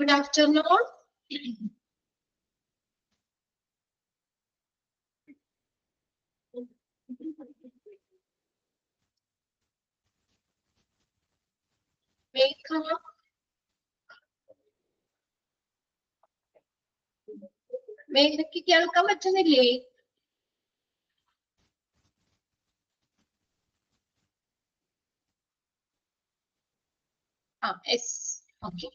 Good afternoon. Welcome. മേഘയ്ക്ക് കേൾക്കാൻ പറ്റുന്നില്ലേ? Yes, okay.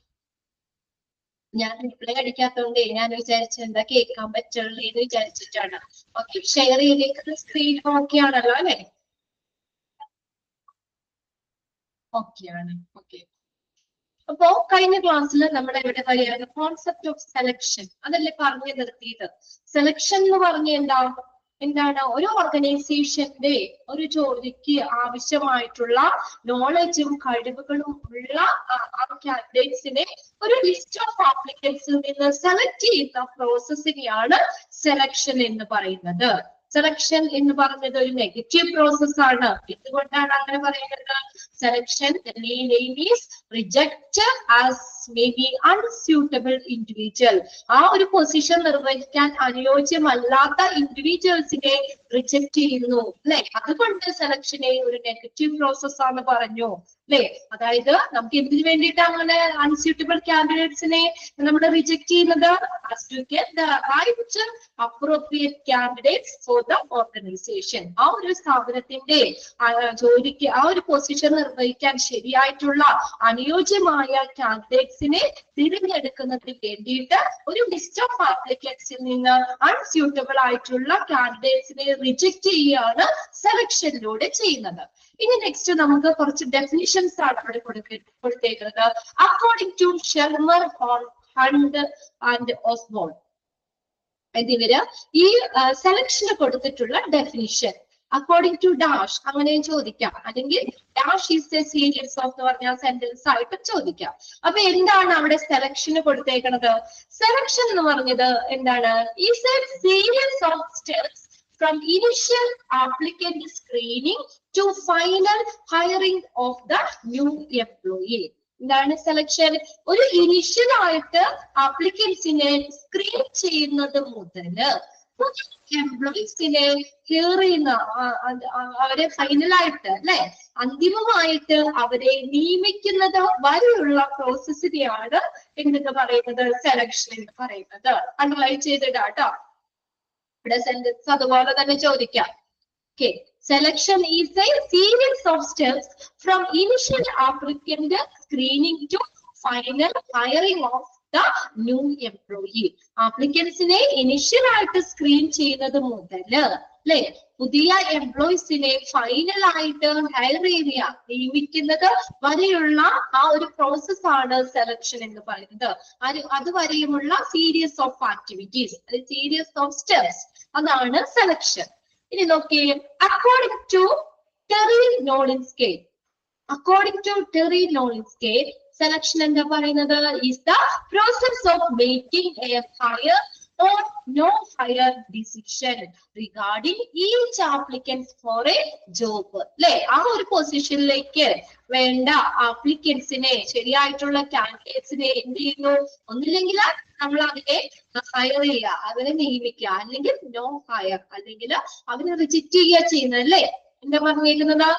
ഞാൻ റിപ്ലൈ അടിക്കാത്തതുകൊണ്ട് ഞാൻ വിചാരിച്ചു എന്താ കേൾക്കാൻ പറ്റുള്ളൂ എന്ന് വിചാരിച്ചിട്ടാണ്. ഓക്കെ, ഷെയർ ചെയ്തേക്കുന്ന സ്ക്രീൻ ഓക്കെ ആണല്ലോ അല്ലെ? ഓക്കെ ആണ്. ഓക്കെ, അപ്പോ കഴിഞ്ഞ ക്ലാസ്സിൽ നമ്മുടെ ഇവിടെ പറയുന്ന കോൺസെപ്റ്റ് ഓഫ് സെലക്ഷൻ അതല്ലേ പറഞ്ഞു നിർത്തിയത്. സെലക്ഷൻ എന്ന് പറഞ്ഞ എന്താണ് ഒരു ഓർഗനൈസേഷന്റെ ഒരു ജോലിക്ക് ആവശ്യമായിട്ടുള്ള നോളജും കഴിവുകളും ഉള്ള ആ കാൻഡിഡേറ്റ്സിനെ ഒരു ലിസ്റ്റ് ഓഫ് ആപ്ലിക്കൻസിൽ നിന്ന് സെലക്ട് ചെയ്യുന്ന പ്രോസസ്സിനെയാണ് സെലക്ഷൻ എന്ന് പറയുന്നത്. സെലക്ഷൻ എന്ന് പറഞ്ഞത് ഒരു നെഗറ്റീവ് പ്രോസസ് ആണ്. എന്തുകൊണ്ടാണ് അങ്ങനെ പറയുന്നത്? Selection reject as may be unsuitable individual. ആ ഒരു പൊസിഷൻ നിർവഹിക്കാൻ അനുയോജ്യമല്ലാത്ത ഇൻഡിവിജ്വൽസിനെ റിജക്ട് ചെയ്യുന്നു അല്ലെ. അതുകൊണ്ട് സെലക്ഷനെ ഒരു നെഗറ്റീവ് പ്രോസസ് ആണ് പറഞ്ഞു അല്ലെ. അതായത് നമുക്ക് എന്തിനു വേണ്ടിയിട്ടാണ് അങ്ങനെ അൺസ്യൂട്ടബിൾ കാൻഡിഡേറ്റ്സിനെ നമ്മൾ റിജക്ട് ചെയ്യുന്നത്? to get the right appropriate candidates for the organization. ആ ഒരു സ്ഥാപനത്തിന്റെ ജോലിക്ക് ആ ഒരു പൊസിഷൻ നിർവഹിക്കാൻ ശരിയായിട്ടുള്ള അനുയോജ്യമായ കാൻഡിഡേറ്റ്സിനെ തിരഞ്ഞെടുക്കുന്നതിന് വേണ്ടിയിട്ട് ഒരു ലിസ്റ്റ് ഓഫ് ആപ്ലിക്കൻസിൽ നിന്ന് അൺസ്യൂട്ടബിൾ ആയിട്ടുള്ള കാൻഡിഡേറ്റ്സിനെ റിജക്ട് ചെയ്യുകയാണ് സെലക്ഷനിലൂടെ ചെയ്യുന്നത്. ഇനി നെക്സ്റ്റ് നമുക്ക് കുറച്ച് ഡെഫിനിഷൻസ് ആണ് അവിടെ കൊടുത്തേക്കുന്നത്. According to Shermer, Hunt and Osborn എന്നിവര് ഈ സെലക്ഷന് കൊടുത്തിട്ടുള്ള ഡെഫിനിഷൻ അക്കോർഡിംഗ് ടു ഡാഷ് അങ്ങനെയും ചോദിക്കാം, അല്ലെങ്കിൽ dash is A series of എന്ന് പറഞ്ഞ സെന്റൻസ് ആയിട്ട് ചോദിക്കാം. അപ്പൊ എന്താണ് അവിടെ സെലക്ഷന് കൊടുത്തേക്കുന്നത്? സെലക്ഷൻ എന്ന് പറഞ്ഞത് എന്താണ്? Is A series of steps from initial applicant screening to final hiring of the new employee. എന്താണ് സെലക്ഷൻ? ഒരു ഇനിഷ്യൽ ആയിട്ട് ആപ്ലിക്കൻസിനെ സ്ക്രീൻ ചെയ്യുന്നത് മുതല് എംപ്ലോയീസിനെ ഹിയർ ചെയ്യുന്ന അവരെ ഫൈനലായിട്ട് അല്ലെ അന്തിമമായിട്ട് അവരെ നിയമിക്കുന്നത് വരെയുള്ള പ്രോസസ്സിനെയാണ് എന്തെന്ന് പറയുന്നത്? സെലക്ഷൻ എന്ന് പറയുന്നത്. അണ്ടർലൈൻ ചെയ്തിടാട്ടോ. ഇവിടെ സെന്റൻസ് അതുപോലെ തന്നെ ചോദിക്കാം. Okay, selection is a series of steps from initial applicant screening to final hiring of the new employee. ആപ്ലിക്കൻസിനെ ഇനിഷ്യൽ ആയിട്ട് സ്ക്രീൻ ചെയ്യുന്നത് മുതല് അല്ലെ പുതിയ എംപ്ലോയീസിനെ ഫൈനൽ ആയിട്ട് ഹയർ ചെയ്യുക നിയമിക്കുന്നത് വരെയുള്ള ആ ഒരു പ്രോസസ് ആണ് സെലക്ഷൻ എന്ന് പറയുന്നത്. അതുവരെയുമുള്ള series of activities, series of steps, അതാണ് സെലക്ഷൻ. ഇനി നോക്കിയേ, according to Terry Nolin scale. According to Terry Nolin scale selection എന്താ പറയുന്നത്? Is the process of making a hire or no hire decision regarding each applicant for a job. അല്ലെ ആ ഒരു പൊസിഷനിലേക്ക് വേണ്ട ആപ്ലിക്കൻസിനെ ശരിയായിട്ടുള്ള കാൻഡിഡേറ്റ്സിനെ എന്ത് ചെയ്യുന്നു? ഒന്നില്ലെങ്കിൽ നമ്മൾ അവരെ ഹയർ ചെയ്യുക, അവരെ നിയമിക്കുക, അല്ലെങ്കിൽ നോ ഹയർ, അല്ലെങ്കിൽ അവരെ റിജക്ട് ചെയ്യുക ചെയ്യുന്നത് അല്ലേ. എന്താ പറഞ്ഞേക്കുന്നത്?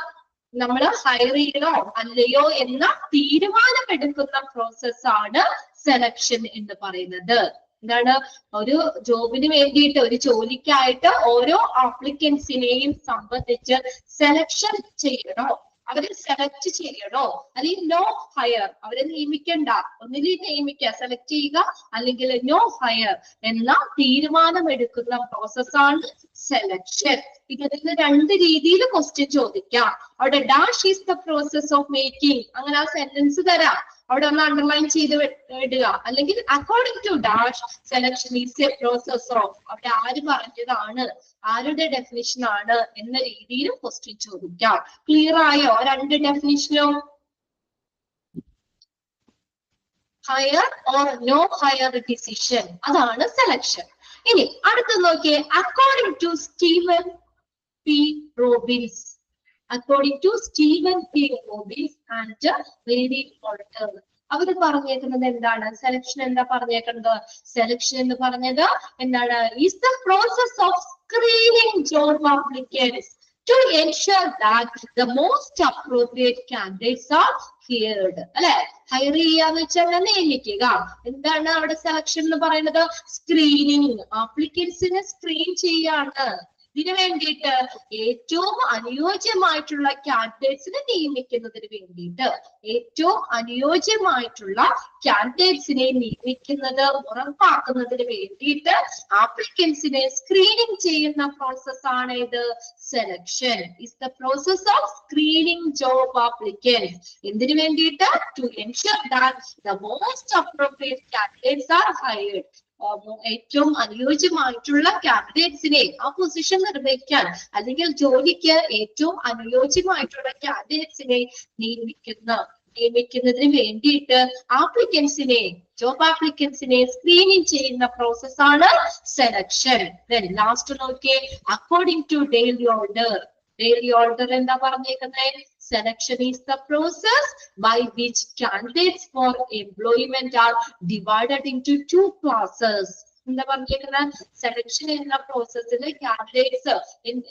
നമ്മൾ ഹയർ ചെയ്യണോ അല്ലയോ എന്ന തീരുമാനമെടുക്കുന്ന പ്രോസസ്സാണ് സെലക്ഷൻ എന്ന് പറയുന്നത്. എന്താണ്? ഒരു ജോബിന് വേണ്ടിയിട്ട് ഒരു ജോലിക്കായിട്ട് ഓരോ ആപ്ലിക്കൻസിനെയും സംബന്ധിച്ച് സെലക്ഷൻ ചെയ്യണോ, അവരെ സെലക്ട് ചെയ്യണോ, അല്ലെങ്കിൽ നോ ഹയർ, അവരെ നിയമിക്കണ്ട, ഒന്നിലേക്ക് നിയമിക്കുക, സെലക്ട് ചെയ്യുക, അല്ലെങ്കിൽ നോ ഹയർ എന്ന തീരുമാനമെടുക്കുന്ന പ്രോസസ്സാണ് സെലക്ഷൻ. ഇതിന് രണ്ട് രീതിയിൽ ക്വസ്റ്റ്യൻ ചോദിക്കാം. അവിടെ dash is the process of making, അങ്ങനെ ആ സെന്റൻസ് തരാം, അവിടെ ഒന്ന് അണ്ടർലൈൻ ചെയ്ത് ഇടുക. അല്ലെങ്കിൽ according to dash selection is a process of, അവിടെ ആര് പറഞ്ഞതാണ്, ആരുടെ ഡെഫിനിഷൻ ആണ് എന്ന രീതിയിൽ ക്വസ്റ്റ്യൻ ചോദിക്കാം. ക്ലിയർ ആയോ രണ്ട് ഡെഫിനിഷനും? Hire or no hire decision, അതാണ് സെലക്ഷൻ. ഇനി അടുത്ത് നോക്കിയേ, according to Stephen P Robbins according to Stephen K. Robbins and Mary Porter. അവര് പറഞ്ഞേക്കുന്നത് എന്താണ്? സെലക്ഷൻ എന്താ പറഞ്ഞേക്കുന്നത്? സെലക്ഷൻ എന്ന് പറഞ്ഞത് എന്താണ്? is the process of screening job applicants to ensure that the most appropriate candidates are hired. അല്ലെ, higher ചെയ്യാന്ന് വെച്ചാൽ നിയമിക്കുക. എന്താണ് അവിടെ സെലക്ഷൻ എന്ന് പറയുന്നത്? സ്ക്രീനിങ്, ആപ്ലിക്കൻസിനെ സ്ക്രീൻ ചെയ്യാണ്. ഇതിനു വേണ്ടിയിട്ട് ഏറ്റവും അനുയോജ്യമായിട്ടുള്ള കാൻഡിഡേറ്റ്സിനെ നിയമിക്കുന്നതിന് വേണ്ടിയിട്ട് ഏറ്റവും അനുയോജ്യമായിട്ടുള്ള കാൻഡിഡേറ്റ്സിനെ നിയമിക്കുന്നത് ഉറപ്പാക്കുന്നതിന് വേണ്ടിയിട്ട് ആപ്ലിക്കൻസിനെ സ്ക്രീനിങ് ചെയ്യുന്ന പ്രോസസ് ആണ് ഇത്. Selection is the process of screening job applicants. എന്തിനു വേണ്ടിയിട്ട്? To ensure that the most appropriate candidates are hired. ഏറ്റവും അനുയോജ്യമായിട്ടുള്ള കാൻഡിഡേറ്റ്സിനെ ആ പൊസിഷൻ നിർവഹിക്കാൻ അല്ലെങ്കിൽ ജോലിക്ക് ഏറ്റവും അനുയോജ്യമായിട്ടുള്ള കാൻഡിഡേറ്റ്സിനെ നിയമിക്കുന്നതിന് വേണ്ടിയിട്ട് ആപ്ലിക്കൻസിനെ, ജോബ് ആപ്ലിക്കൻസിനെ സ്ക്രീനിങ് ചെയ്യുന്ന പ്രോസസ് ആണ് സെലക്ഷൻ. ലാസ്റ്റ് നോക്കിയേ, according to daily order. Daily order എന്താ പറഞ്ഞേക്കുന്നത്? Selection is the process by which candidates for employment are divided into two classes. എന്താ പറഞ്ഞേക്കുന്നത്? സെലക്ഷൻ എന്ന പ്രോസസ്സിൽ കാൻഡിഡേറ്റ്സ്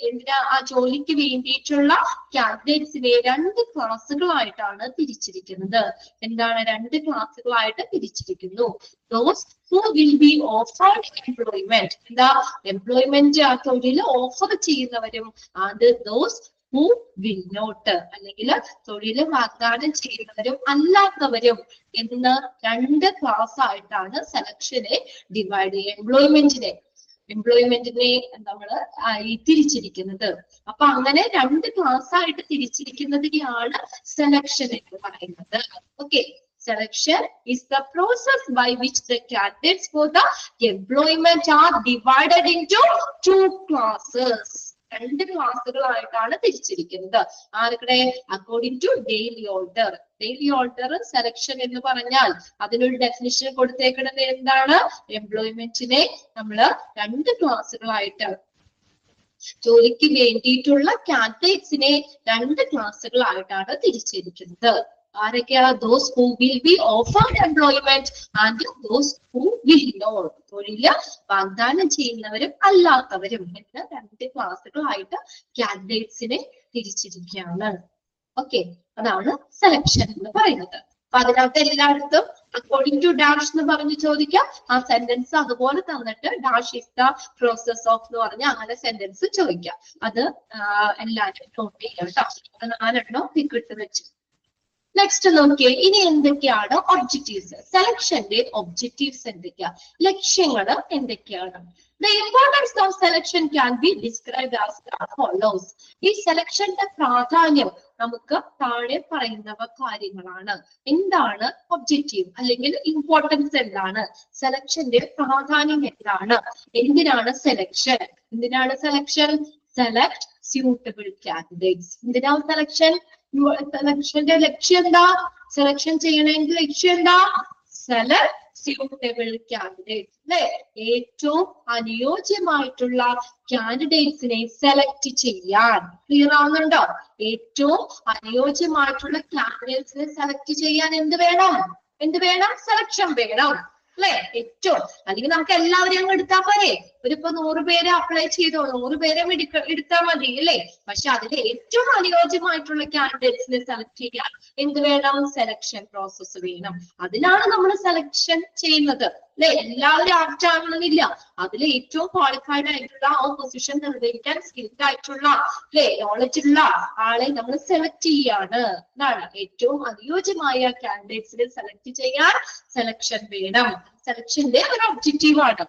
എന്തിനാ ആ ജോലിക്ക് വേണ്ടിയിട്ടുള്ള കാൻഡിഡേറ്റ്സിനെ രണ്ട് ക്ലാസ്സുകളായിട്ടാണ് തിരിച്ചിരിക്കുന്നത്. എന്താണ്? രണ്ട് ക്ലാസ്സുകളായിട്ട് തിരിച്ചിരിക്കുന്നു. Those who will be offered employment, എന്താ എംപ്ലോയ്മെന്റ് ആ തൊഴിൽ ഓഫർ ചെയ്യുന്നവരും, and those who will not, അല്ലെങ്കിൽ തൊഴിൽ വാഗ്ദാനം ചെയ്യുന്നവരും അല്ലാത്തവരും എന്ന് രണ്ട് ക്ലാസ് ആയിട്ടാണ് സെലക്ഷനെ ഡിവൈഡ് ചെയ്യുക. എംപ്ലോയ്മെന്റിനെ നമ്മൾ തിരിച്ചിരിക്കുന്നത്. അപ്പൊ അങ്ങനെ രണ്ട് ക്ലാസ് ആയിട്ട് തിരിച്ചിരിക്കുന്നതിനെയാണ് സെലക്ഷൻ എന്ന് പറയുന്നത്. Okay, selection is the process by which the candidates for the employment are divided into two classes. രണ്ട് ക്ലാസ്സുകളായിട്ടാണ് തിരിച്ചിരിക്കുന്നത്. ആർക്കടെ? According to daily order. Daily Yoder selection എന്ന് പറഞ്ഞാൽ അതിനൊരു ഡെഫിനിഷൻ കൊടുത്തേക്കുന്നത് എന്താണ്? എംപ്ലോയ്മെന്റിനെ നമ്മൾ രണ്ട് ക്ലാസ്സുകളായിട്ട്, ജോലിക്ക് വേണ്ടിയിട്ടുള്ള കാൻഡിഡേറ്റ്സിനെ രണ്ട് ക്ലാസ്സുകളായിട്ടാണ് തിരിച്ചിരിക്കുന്നത്. ആരൊക്കെയാണ്? those who will be offered employment and those who will not. തൊഴില് വാഗ്ദാനം ചെയ്യുന്നവരും അല്ലാത്തവരും എന്ന രണ്ട് ക്ലാസ്സുകളായിട്ട് കാൻഡിഡേറ്റ്സിനെ തിരിച്ചിരിക്കുകയാണ്. ഓക്കെ, അതാണ് സെലക്ഷൻ എന്ന് പറയുന്നത്. അപ്പൊ അതിനകത്ത് എല്ലായിടത്തും അക്കോർഡിംഗ് ടു ഡാഷ് എന്ന് പറഞ്ഞ് ചോദിക്കാം. ആ സെന്റൻസ് അതുപോലെ തന്നിട്ട് dash is the process of എന്ന് പറഞ്ഞ് അങ്ങനെ സെന്റൻസ് ചോദിക്കാം. അത് എല്ലാവരും നോട്ട് ചെയ്യാം കേട്ടോ. അത് 4 എണ്ണം ഇട്ട് വെച്ചു. നെക്സ്റ്റ് നോക്കിയേ, ഇനി എന്തൊക്കെയാണ് ഒബ്ജക്റ്റീവ്സ്? സെലക്ഷന്റെ ഒബ്ജക്റ്റീവ്സ് എന്തൊക്കെയാ? ലക്ഷ്യങ്ങൾ എന്തൊക്കെയാണ്? The importance of selection can be described as follows. ഈ സെലക്ഷന്റെ പ്രാധാന്യം നമുക്ക് താഴെ പറയുന്നവ കാര്യങ്ങളാണ്. എന്താണ് ഒബ്ജക്റ്റീവ് അല്ലെങ്കിൽ ഇമ്പോർട്ടൻസ് എന്താണ്? സെലക്ഷന്റെ പ്രാധാന്യം എന്താണ്? എന്തിനാണ് സെലക്ഷൻ? എന്തിനാണ് സെലക്ഷൻ? Select suitable candidates. എന്തിനാണ് സെലക്ഷൻ? സെലക്ഷന്റെ ലക്ഷ്യം എന്താ? സെലക്ഷൻ ചെയ്യണമെങ്കിൽ ലക്ഷ്യം എന്താ? Select suitable candidates. അല്ലെ, ഏറ്റവും അനുയോജ്യമായിട്ടുള്ള കാൻഡിഡേറ്റ്സിനെ സെലക്ട് ചെയ്യാൻ. ക്ലിയർ ആവുന്നുണ്ടോ? ഏറ്റവും അനുയോജ്യമായിട്ടുള്ള കാൻഡിഡേറ്റ്സിനെ സെലക്ട് ചെയ്യാൻ എന്ത് വേണം? സെലക്ഷൻ വേണം. അല്ലെ, ഏറ്റവും, അല്ലെങ്കിൽ നമുക്ക് എല്ലാവരെയും അങ്ങ് എടുത്താൽ പോരെ. ഇപ്പൊ 100 പേരെ അപ്ലൈ ചെയ്തോ, 100 പേരെ എടുത്താൽ മതി അല്ലേ? പക്ഷെ അതിൽ ഏറ്റവും അനുയോജ്യമായിട്ടുള്ള കാൻഡിഡേറ്റ്സിനെ സെലക്ട് ചെയ്യാൻ എന്ത് വേണം? സെലക്ഷൻ പ്രോസസ് വേണം. അതിനാണ് നമ്മൾ സെലക്ഷൻ ചെയ്യുന്നത്. അല്ലെ, എല്ലാവരും ആപ്റ്റ് ആകണമെന്നില്ല. അതിൽ ഏറ്റവും ക്വാളിഫൈഡ് ആയിട്ടുള്ള ആ പൊസിഷൻ നിർവഹിക്കാൻ സ്കിൽഡ് ആയിട്ടുള്ള നോളജ് ഉള്ള ആളെ നമ്മൾ സെലക്ട് ചെയ്യാണ്. എന്നാണ് ഏറ്റവും അനുയോജ്യമായ കാൻഡിഡേറ്റ്സിനെ സെലക്ട് ചെയ്യാൻ സെലക്ഷൻ വേണം. സെലക്ഷന്റെ ഒരു ഒബ്ജക്റ്റീവ് ആണ്.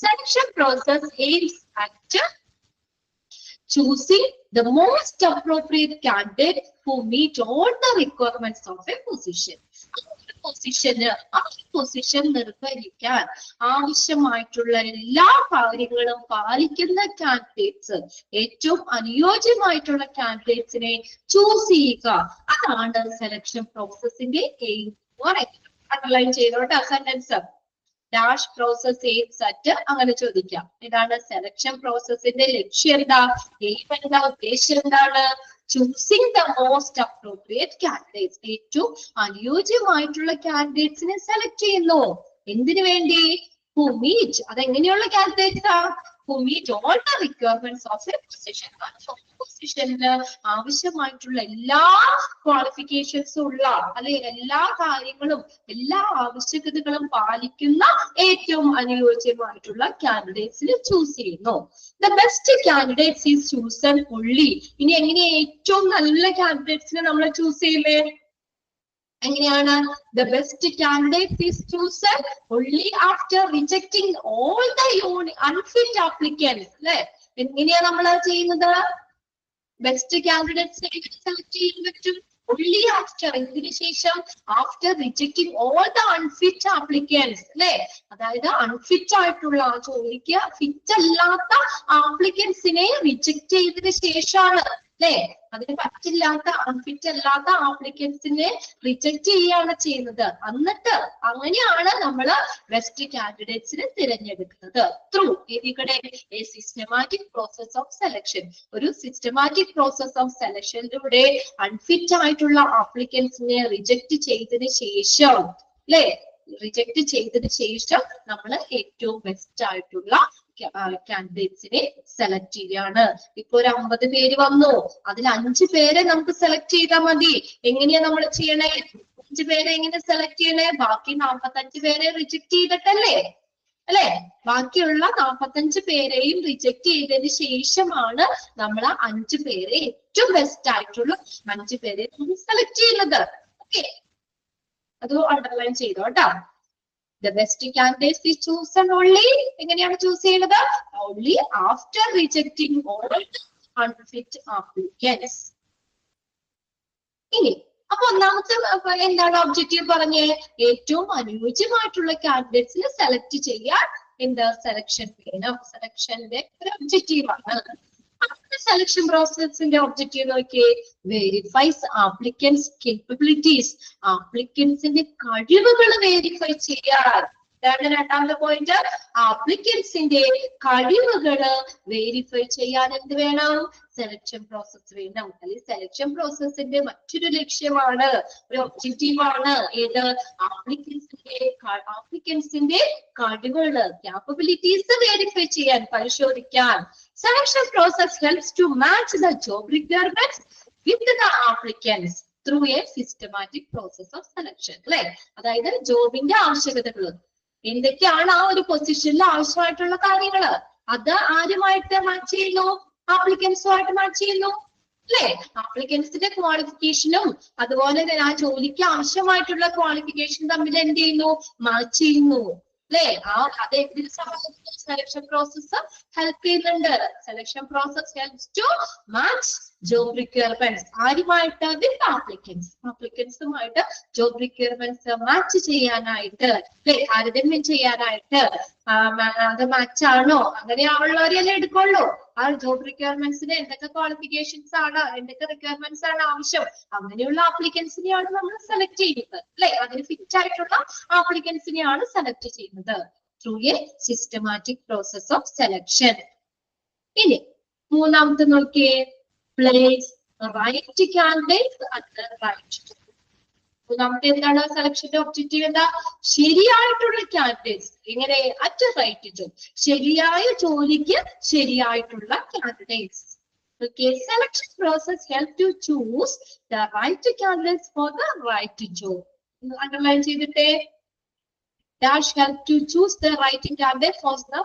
Selection process aims at choosing the most appropriate candidate who meet all the requirements of a position. Position നിർവഹിക്കാൻ ആവശ്യമായിട്ടുള്ള എല്ലാ കാര്യങ്ങളും പാലിക്കുന്ന കാൻഡിഡേറ്റ്സ്, ഏറ്റവും അനുയോജ്യമായിട്ടുള്ള കാൻഡിഡേറ്റ്സിനെ ചൂസ് ചെയ്യുക. അതാണ് സെലക്ഷൻ പ്രോസസ്സിന്റെ എയിം. അണ്ടർലൈൻ ചെയ്തോട്ടെ sentence. Dash process aims at അങ്ങനെ ചോദിക്കാം. ഇതാണ് സെലക്ഷൻ പ്രോസസ്സിന്റെ ലക്ഷ്യം എന്താ, എയിം എന്താ, ഉദ്ദേശം എന്താണ്? Choosing the most appropriate candidates, ഏറ്റവും അനുയോജ്യമായിട്ടുള്ള കാൻഡിഡേറ്റ്സിനെ സെലക്ട് ചെയ്യുന്നു. എന്തിനു വേണ്ടി? who meet, അതെങ്ങനെയുള്ള കാൻഡിഡേറ്റ്സ് ആ? who meet all the requirements of a position. പൊസിഷനില് ആവശ്യമായിട്ടുള്ള എല്ലാ ക്വാളിഫിക്കേഷൻസും ഉള്ള അല്ലെ എല്ലാ കാര്യങ്ങളും എല്ലാ ആവശ്യകതകളും പാലിക്കുന്ന ഏറ്റവും അനുയോജ്യമായിട്ടുള്ള കാൻഡിഡേറ്റ്സിനെ ചൂസ് ചെയ്യുന്നു. The best candidates is chosen only. ഇനി എങ്ങനെ ഏറ്റവും നല്ല കാൻഡിഡേറ്റ്സിനെ നമ്മൾ ചൂസ് ചെയ്യില്ലേ? എങ്ങനെയാണ്? The best candidate is chosen only after rejecting all the unfit applicants. അല്ലെ? എങ്ങനെയാ നമ്മൾ ചെയ്യുന്നത്? ബെസ്റ്റ് കാൻഡിഡേറ്റ്സിനെ സെലക്ട് ചെയ്യാൻ പറ്റും only after, ഇതിനു ശേഷം after rejecting all the unfit applicants. അല്ലെ? അതായത് അൺഫിറ്റ് ആയിട്ടുള്ള ജോലിക്ക് ഫിറ്റ് അല്ലാത്ത ആപ്ലിക്കൻസിനെ റിജക്ട് ചെയ്തതിനു ശേഷമാണ് അല്ലെ അതിന് പറ്റില്ലാത്ത അൺഫിറ്റ് അല്ലാത്ത ആപ്ലിക്കൻസിനെ റിജക്ട് ചെയ്യുകയാണ് ചെയ്യുന്നത്. എന്നിട്ട് അങ്ങനെയാണ് നമ്മൾ ബെസ്റ്റ് കാൻഡിഡേറ്റ്സിനെ തിരഞ്ഞെടുക്കുന്നത്. ത്രൂ ഇതിവിടെ A systematic process of selection, ഒരു സിസ്റ്റമാറ്റിക് പ്രോസസ് ഓഫ് സെലക്ഷനിലൂടെ അൺഫിറ്റ് ആയിട്ടുള്ള ആപ്ലിക്കൻസിനെ റിജക്ട് ചെയ്തതിന് ശേഷം അല്ലെ റിജക്ട് ചെയ്തതിന് ശേഷം നമ്മൾ ഏറ്റവും ബെസ്റ്റ് ആയിട്ടുള്ള കാൻഡിഡേറ്റ്സിനെ സെലക്ട് ചെയ്യാണ്. ഇപ്പൊ ഒരു 50 പേര് വന്നു, അതിൽ 5 പേരെ നമുക്ക് സെലക്ട് ചെയ്താൽ മതി. എങ്ങനെയാ നമ്മൾ ചെയ്യണേ? 5 പേരെ എങ്ങനെ സെലക്ട് ചെയ്യണേ? ബാക്കി 45 പേരെ റിജക്ട് ചെയ്തിട്ടല്ലേ അല്ലെ? ബാക്കിയുള്ള 45 പേരെയും റിജക്ട് ചെയ്തതിന് ശേഷമാണ് നമ്മൾ 5 പേരെ ഏറ്റവും ബെസ്റ്റ് ആയിട്ടുള്ള 5 പേരെ സെലക്ട് ചെയ്യുന്നത്. ഓക്കെ, അത് അണ്ടർലൈൻ ചെയ്തോ കേട്ടോ. The best candidates is chosen only, എങ്ങനെയാണ് ചൂസ് ചെയ്യുന്നത്? Only after rejecting all unfit applicants. ഇനി അപ്പൊ ഒന്നാമത്തെ എന്താണ് ഒബ്ജക്റ്റീവ് പറഞ്ഞേ? ഏറ്റവും അനുയോജ്യമായിട്ടുള്ള കാൻഡിഡേറ്റ്സിനെ സെലക്ട് ചെയ്യാൻ എന്താ സെലക്ഷൻ വേണം. സെലക്ഷന്റെ ഒരു ഒബ്ജക്റ്റീവാണ്. സെലക്ഷൻ പ്രോസസിന്റെ ഒബ്ജക്റ്റീവ് നോക്കിയേ, വെരിഫൈസ് ആപ്ലിക്കൻസ് കേപ്പബിലിറ്റീസ്, ആപ്ലിക്കൻസിന്റെ കഴിവുകൾ വെരിഫൈ ചെയ്യാൻ. ഇതാണ് രണ്ടാമത്തെ പോയിന്റ്. ആപ്ലിക്കൻസിന്റെ കഴിവുകള് വെരിഫൈ ചെയ്യാൻ എന്ത് വേണം? സെലക്ഷൻ പ്രോസസ് വേണം. അല്ലെങ്കിൽ സെലക്ഷൻ പ്രോസസ്സിന്റെ മറ്റൊരു ലക്ഷ്യമാണ്, ഒരു ഒബ്ജക്റ്റീവാണ് ഏത്? ആപ്ലിക്കൻസിന്റെ കഴിവുകള് ക്യാപ്പബിലിറ്റീസ് വെരിഫൈ ചെയ്യാൻ, പരിശോധിക്കാൻ. Selection process helps to match the job requirements with the applicants through a systematic process of selection. അല്ലെ? അതായത് ജോബിന്റെ ആവശ്യകതകൾ എന്തൊക്കെയാണ് ആ ഒരു പൊസിഷനിൽ ആവശ്യമായിട്ടുള്ള കാര്യങ്ങള്, അത് ആരുമായിട്ട് മാച്ച് ചെയ്യുന്നു? ആപ്ലിക്കൻസുമായിട്ട് മാച്ച് ചെയ്യുന്നു അല്ലെ? ആപ്ലിക്കൻസിന്റെ ക്വാളിഫിക്കേഷനും അതുപോലെ തന്നെ ആ ജോലിക്ക് ആവശ്യമായിട്ടുള്ള ക്വാളിഫിക്കേഷൻ തമ്മിൽ എന്ത് ചെയ്യുന്നു? മാച്ച് ചെയ്യുന്നു അല്ലെ? അത് എന്തിനു സഹായിക്കുന്നു? സെലക്ഷൻ പ്രോസസ് ഹെൽപ്പ് ചെയ്യുന്നുണ്ട്. Selection process helps to match job requirements. ആരുമായിട്ട്? With applicants. ആപ്ലിക്കൻസുമായിട്ട് ജോബ് റിക്വയർമെന്റ്സ് മാച്ച് ചെയ്യാനായിട്ട് അല്ലെ, താരതമ്യം ചെയ്യാനായിട്ട്. അത് മാച്ച് ആണോ, അങ്ങനെയുള്ളവരെല്ലാം എടുക്കുള്ളൂ. ആ ജോബ് റിക്വയർമെന്റ്സിന് എന്തൊക്കെ ക്വാളിഫിക്കേഷൻസ് ആണ്, എന്തൊക്കെ റിക്വയർമെന്റ്സ് ആണ് ആവശ്യം, അങ്ങനെയുള്ള ആപ്ലിക്കൻസിനെയാണ് നമ്മൾ സെലക്ട് ചെയ്യുന്നത് അല്ലെ? അതിന് ഫിറ്റ് ആയിട്ടുള്ള ആപ്ലിക്കൻസിനെയാണ് സെലക്ട് ചെയ്യുന്നത് through a systematic process of selection. ഇനി മൂന്നാമത്തെ നോക്കിയേ, place right candidates at the right. മൂന്നാമത്തെ എന്താണ്? സെലക്ഷന്റെ ഒബ്ജക്റ്റീവ് എന്താ? ശരിയായിട്ടുള്ള കാൻഡിഡേറ്റ്സ് എങ്ങനെ? അറ്റ് റൈറ്റ് ജോബ്, ശരിയായ ജോലിക്ക് ശരിയായിട്ടുള്ള candidates. Okay, selection process help to choose the right candidates for the right job. Underline ചെയ്തിട്ടേ, dash help to choose the right candidate for the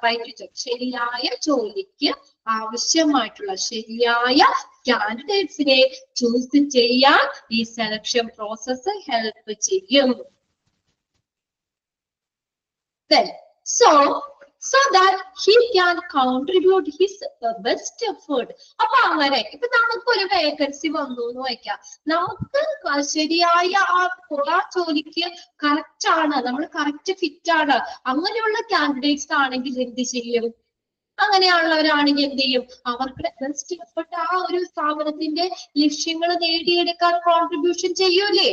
right job. ശരിയായ ജോലിക്ക് ആവശ്യമായിട്ടുള്ള ശരിയായ കാൻഡിഡേറ്റ്സിനെ ചൂസ് ചെയ്യാൻ ഈ സെലക്ഷൻ പ്രോസസ് ഹെൽപ്പ് ചെയ്യും. Then, so that he can contribute his best effort. അപ്പൊ അങ്ങനെ ഇപ്പൊ നമുക്ക് ഒരു വേക്കൻസി വന്നു എന്ന് വയ്ക്കാം, നമുക്ക് ശരിയായ ആ ജോലിക്ക് കറക്റ്റ് ആണ്, നമ്മൾ കറക്റ്റ് ഫിറ്റ് ആണ്, അങ്ങനെയുള്ള കാൻഡിഡേറ്റ്സ് ആണെങ്കിൽ എന്ത് ചെയ്യും? അങ്ങനെയുള്ളവരാണെങ്കിൽ എന്ത് ചെയ്യും? അവർക്ക് ബെസ്റ്റ് എഫർട്ട് ആ ഒരു സ്ഥാപനത്തിന്റെ ലക്ഷ്യങ്ങൾ നേടിയെടുക്കാൻ കോൺട്രിബ്യൂഷൻ ചെയ്യൂലേ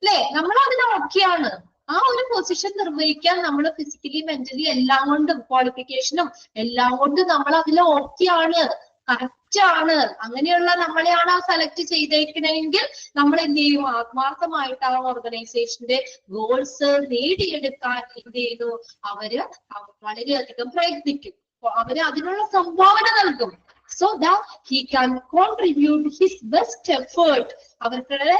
അല്ലെ? നമ്മൾ അതിന് ഓക്കെയാണ് ആ ഒരു പൊസിഷൻ നിർവഹിക്കാൻ നമ്മൾ ഫിസിക്കലി മെന്റലി എല്ലാം കൊണ്ടും ക്വാളിഫിക്കേഷനും എല്ലാം കൊണ്ടും നമ്മൾ അതിൽ ഓക്കെയാണ്, കറക്റ്റ് ആണ്, അങ്ങനെയുള്ള നമ്മളെയാണ് ആ സെലക്ട് ചെയ്തേക്കണമെങ്കിൽ നമ്മൾ എന്ത് ചെയ്യും? ആത്മാർത്ഥമായിട്ട് ആ ഓർഗനൈസേഷന്റെ ഗോൾസ് നേടിയെടുക്കാൻ എന്ത് ചെയ്യുന്നു? അവര് വളരെയധികം പ്രയത്നിക്കും, അവര് അതിനുള്ള സംഭാവന നൽകും. So that he can contribute his best effort. അവരുടെ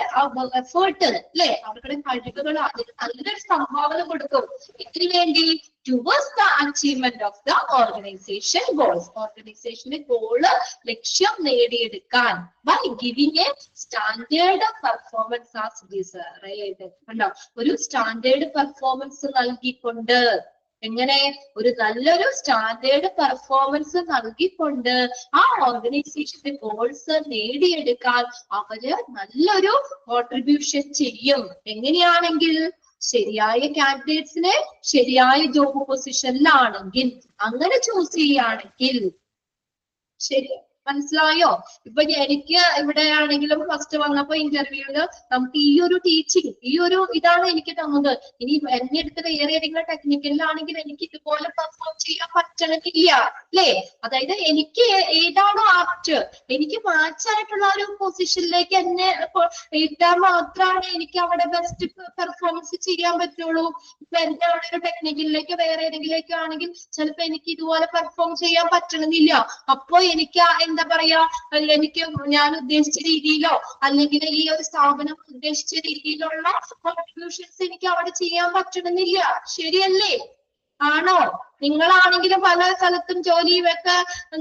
എഫേർട്ട് അല്ലെ, അവരുടെ കഴിവുകൾ അതിന് നല്ലൊരു സംഭാവന കൊടുക്കും. ഇതിനു വേണ്ടി towards the achievement of the organization goals. ഓർഗനൈസേഷന്റെ ഗോള് ലക്ഷ്യം നേടിയെടുക്കാൻ by giving a standard performance as desired. കണ്ടോ, ഒരു സ്റ്റാൻഡേർഡ് പെർഫോമൻസ് നൽകിക്കൊണ്ട്, എങ്ങനെ? ഒരു നല്ലൊരു സ്റ്റാൻഡേർഡ് പെർഫോമൻസ് നൽകിക്കൊണ്ട് ആ ഓർഗനൈസേഷന്റെ ഗോൾസ് നേടിയെടുക്കാൻ അവര് നല്ലൊരു കോൺട്രിബ്യൂഷൻ ചെയ്യും. എങ്ങനെയാണെങ്കിൽ? ശരിയായ കാൻഡിഡേറ്റ്സിനെ ശരിയായ ജോബ് പൊസിഷനിലാണെങ്കിൽ, അങ്ങനെ ചൂസ് ചെയ്യുകയാണെങ്കിൽ. ശരി, മനസ്സിലായോ? ഇപ്പൊ എനിക്ക് ഇവിടെ ആണെങ്കിലും ഫസ്റ്റ് വന്നപ്പോ ഇന്റർവ്യൂല് നമുക്ക് ഈ ഒരു ടീച്ചിങ്, ഈ ഒരു ഇതാണ് എനിക്ക് തന്നത്. ഇനി എന്നെ അടുത്ത് വേറെ ഏതെങ്കിലും ടെക്നിക്കലിലാണെങ്കിൽ എനിക്ക് ഇതുപോലെ പെർഫോം ചെയ്യാൻ പറ്റണമെന്നില്ല അല്ലേ? അതായത് എനിക്ക് ഏതാണോ ആപ്റ്റ്, എനിക്ക് മാച്ച് ആയിട്ടുള്ള ഒരു പൊസിഷനിലേക്ക് എന്നെ ഇട്ടാൽ മാത്രമാണ് എനിക്ക് അവിടെ ബെസ്റ്റ് പെർഫോമൻസ് ചെയ്യാൻ പറ്റുള്ളൂ. ഇപ്പൊ എന്റെ അവിടെ ഒരു ടെക്നിക്കലിലേക്ക് വേറെ ഏതെങ്കിലേക്ക് ആണെങ്കിൽ ചിലപ്പോ എനിക്ക് ഇതുപോലെ പെർഫോം ചെയ്യാൻ പറ്റണമെന്നില്ല. അപ്പോ എനിക്ക് എന്താ പറയാ, എനിക്ക് ഞാൻ ഉദ്ദേശിച്ച രീതിയിലോ അല്ലെങ്കിൽ ഈ ഒരു സ്ഥാപനം ഉദ്ദേശിച്ച രീതിയിലുള്ള കോൺട്രിബ്യൂഷൻസ് എനിക്ക് അവിടെ ചെയ്യാൻ പറ്റണമെന്നില്ല. ശരിയല്ലേ? ആണോ? നിങ്ങളാണെങ്കിലും പല സ്ഥലത്തും ജോലിയൊക്കെ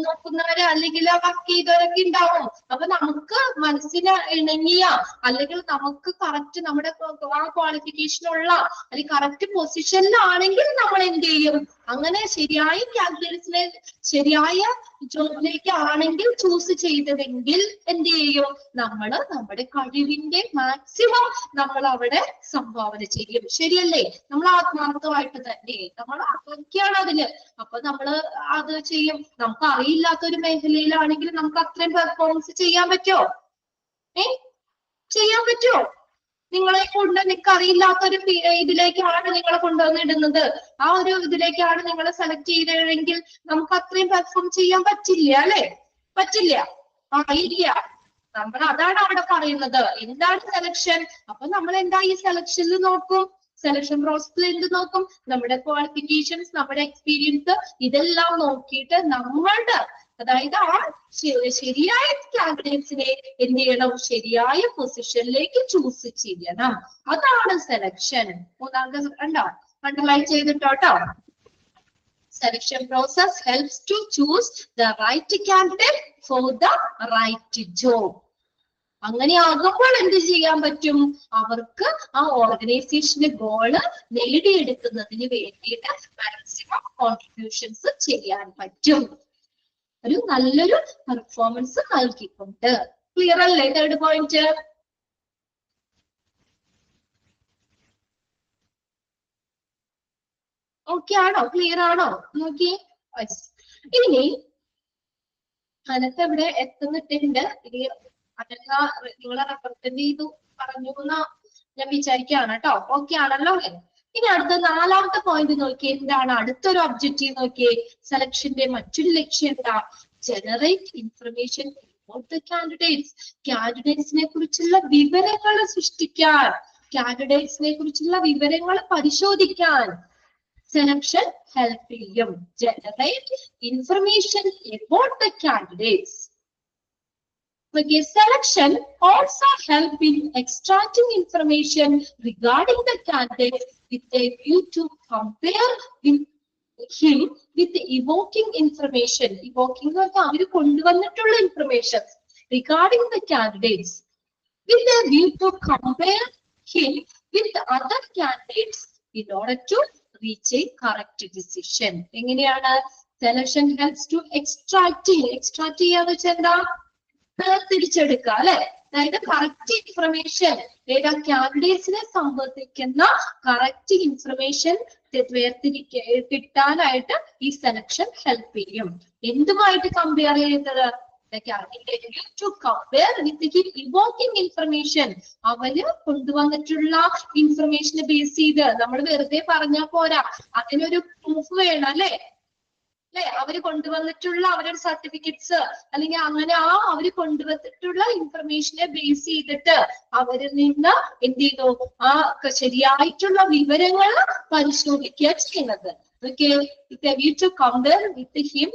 നോക്കുന്നവര് അല്ലെങ്കിൽ വർക്ക് ചെയ്തവരൊക്കെ ഉണ്ടാവും. അപ്പൊ നമുക്ക് മനസ്സിന് ഇണങ്ങിയ അല്ലെങ്കിൽ നമുക്ക് കറക്റ്റ് നമ്മുടെ ആ ക്വാളിഫിക്കേഷനുള്ള അല്ലെങ്കിൽ കറക്റ്റ് പൊസിഷനിലാണെങ്കിൽ നമ്മൾ എന്ത് ചെയ്യും? അങ്ങനെ ശരിയായ കാൻഡിഡേറ്റ്സിനെ ശരിയായ ജോബിലേക്ക് ആണെങ്കിൽ ചൂസ് ചെയ്തതെങ്കിൽ എന്ത് ചെയ്യും? നമ്മള് നമ്മുടെ കഴിവിന്റെ മാക്സിമം നമ്മൾ അവിടെ സംഭാവന ചെയ്യും. ശരിയല്ലേ? നമ്മൾ ആത്മാർത്ഥമായിട്ട് തന്നെ നമ്മൾ അതൊക്കെയാണ് അതില്. അപ്പൊ നമ്മള് അത് ചെയ്യും. നമുക്ക് അറിയില്ലാത്ത ഒരു മേഖലയിലാണെങ്കിൽ നമുക്ക് അത്രയും പെർഫോമൻസ് ചെയ്യാൻ പറ്റുമോ? ചെയ്യാൻ പറ്റുമോ? നിങ്ങളെ കൊണ്ട് നിങ്ങൾക്ക് അറിയില്ലാത്തൊരു ഇതിലേക്കാണ് നിങ്ങളെ കൊണ്ടുവന്നിടുന്നത്, ആ ഒരു ഇതിലേക്കാണ് നിങ്ങളെ സെലക്ട് ചെയ്തതെങ്കിൽ നമുക്ക് അത്രയും പെർഫോം ചെയ്യാൻ പറ്റില്ല അല്ലെ? പറ്റില്ല, ഇല്ല. നമ്മൾ അതാണ് അവിടെ പറയുന്നത്. എന്താണ് സെലക്ഷൻ? അപ്പൊ നമ്മൾ എന്താ ഈ സെലക്ഷനിൽ നോക്കും? സെലക്ഷൻ പ്രോസസ്സിൽ എന്ത് നോക്കും? നമ്മുടെ ക്വാളിഫിക്കേഷൻസ്, നമ്മുടെ എക്സ്പീരിയൻസ്, ഇതെല്ലാം നോക്കിയിട്ട് നമ്മളുടെ അതായത് ആ ശരിയായ കാൻഡിഡേറ്റ്സിനെ എന്ത് ചെയ്യണം? ശരിയായ പൊസിഷനിലേക്ക് ചൂസ് ചെയ്യണം. അതാണ് സെലക്ഷൻ. മൂന്നാമത്തെ കണ്ടോ? Underline ചെയ്തിട്ടോട്ടോ. Selection process helps to choose the right candidate for the right job. അങ്ങനെ ആകുമ്പോൾ എന്ത് ചെയ്യാൻ പറ്റും? അവർക്ക് ആ ഓർഗനൈസേഷന്റെ ഗോള് നേടിയെടുക്കുന്നതിന് വേണ്ടിയിട്ട് മാക്സിമം കോൺട്രിബ്യൂഷൻസ് ചെയ്യാൻ പറ്റും, ഒരു നല്ലൊരു പെർഫോമൻസ് നൽകിക്കൊണ്ട്. ക്ലിയർ അല്ലേ? തേർഡ് പോയിന്റ് ഓക്കെ ആണോ? ക്ലിയർ ആണോ? നോക്കി. ഇനി അനക്ക് ഇവിടെ എത്തുന്നിട്ടുണ്ട്. ഇനി അനക്ക നിങ്ങളെ റെപ്രസെന്റ് ചെയ്തു പറഞ്ഞു എന്ന് ഞാൻ വിചാരിക്കുകയാണ് കേട്ടോ. ഓക്കെ ആണല്ലോ? ഇനി അടുത്ത നാലാമത്തെ പോയിന്റ് നോക്കിയേ. എന്താണ് അടുത്തൊരു ഒബ്ജക്റ്റീവ് നോക്കിയേ? സെലക്ഷന്റെ മറ്റൊരു ലക്ഷ്യം എന്താ? Generate information about the candidates. കാൻഡിഡേറ്റ്സിനെ കുറിച്ചുള്ള വിവരങ്ങൾ സൃഷ്ടിക്കാൻ, കാൻഡിഡേറ്റ്സിനെ കുറിച്ചുള്ള വിവരങ്ങൾ പരിശോധിക്കാൻ സെലക്ഷൻ ഹെൽപ്പ് ചെയ്യും. Generate information about the candidates. Okay, selection also help in extracting information regarding the candidate with a view to compare with him with evoking information. Evoking അവര് കൊണ്ടുവന്നിട്ടുള്ള information regarding the candidates with a view to compare him with other candidates in order to reach a correct decision. എങ്ങനെയാണ്? Selection helps to extract ചെയ്യാന്ന് വെച്ചാൽ എന്താ? തിരിച്ചെടുക്കുക അല്ലെ? അതായത് correct information, ഏതാ കാൻഡിഡേറ്റ്സിനെ സംബന്ധിക്കുന്ന കറക്റ്റ് ഇൻഫർമേഷൻ കിട്ടാനായിട്ട് ഈ സെലക്ഷൻ ഹെൽപ്പ് ചെയ്യും. എന്തുമായിട്ട് കമ്പയർ ചെയ്യുന്നത്? the candidate to compare with him evoking information. അവര് കൊണ്ടുവന്നിട്ടുള്ള ഇൻഫർമേഷനെ ബേസ് ചെയ്ത് നമ്മൾ വെറുതെ പറഞ്ഞാൽ പോരാ, അതിനൊരു പ്രൂഫ് വേണം അല്ലെ. അവര് കൊണ്ടുവന്നിട്ടുള്ള അവരുടെ സർട്ടിഫിക്കറ്റ്സ് അല്ലെങ്കിൽ അങ്ങനെ അവര് കൊണ്ടുവന്നിട്ടുള്ള ഇൻഫർമേഷനെ ബേസ് ചെയ്തിട്ട് അവരിൽ നിന്ന് എന്ത് ചെയ്തു, ആ ശരിയായിട്ടുള്ള വിവരങ്ങൾ പരിശോധിക്കുക ചെയ്യുന്നത്. Okay, to compare with him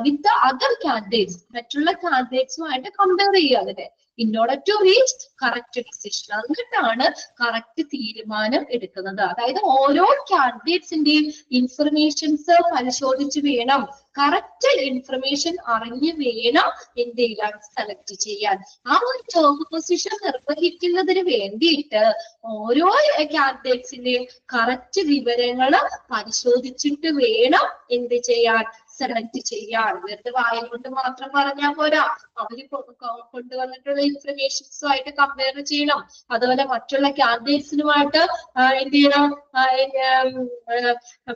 with the other candidates, മറ്റുള്ള കാൻഡിഡേറ്റ്സുമായിട്ട് കമ്പയർ ചെയ്യുക അതിനെ, in order to reach correct decision. എന്നിട്ടാണ് കറക്റ്റ് തീരുമാനം എടുക്കുന്നത്. അതായത് ഓരോ കാൻഡിഡേറ്റ്സിന്റെയും ഇൻഫർമേഷൻസ് പരിശോധിച്ച് വേണം, കറക്റ്റ് ഇൻഫർമേഷൻ അറിഞ്ഞ് വേണം എന്ത് ചെയ്യാൻ, സെലക്ട് ചെയ്യാൻ. ആ ഒരു ജോബ് പൊസിഷൻ നിർവഹിക്കുന്നതിന് വേണ്ടിയിട്ട് ഓരോ കാൻഡിഡേറ്റ്സിന്റെയും കറക്റ്റ് വിവരങ്ങൾ പരിശോധിച്ചിട്ട് വേണം എന്ത് ചെയ്യാൻ, സെലക്ട് ചെയ്യാൻ. വെറുതെ വായ കൊണ്ട് മാത്രം പറഞ്ഞാൽ പോരാ, അവര് കൊണ്ടുവന്നിട്ടുള്ള ഇൻഫർമേഷൻസുമായിട്ട് കമ്പയർ ചെയ്യണം. അതുപോലെ മറ്റുള്ള കാൻഡിഡേറ്റ്സിനുമായിട്ട് എന്ത് ചെയ്യണം,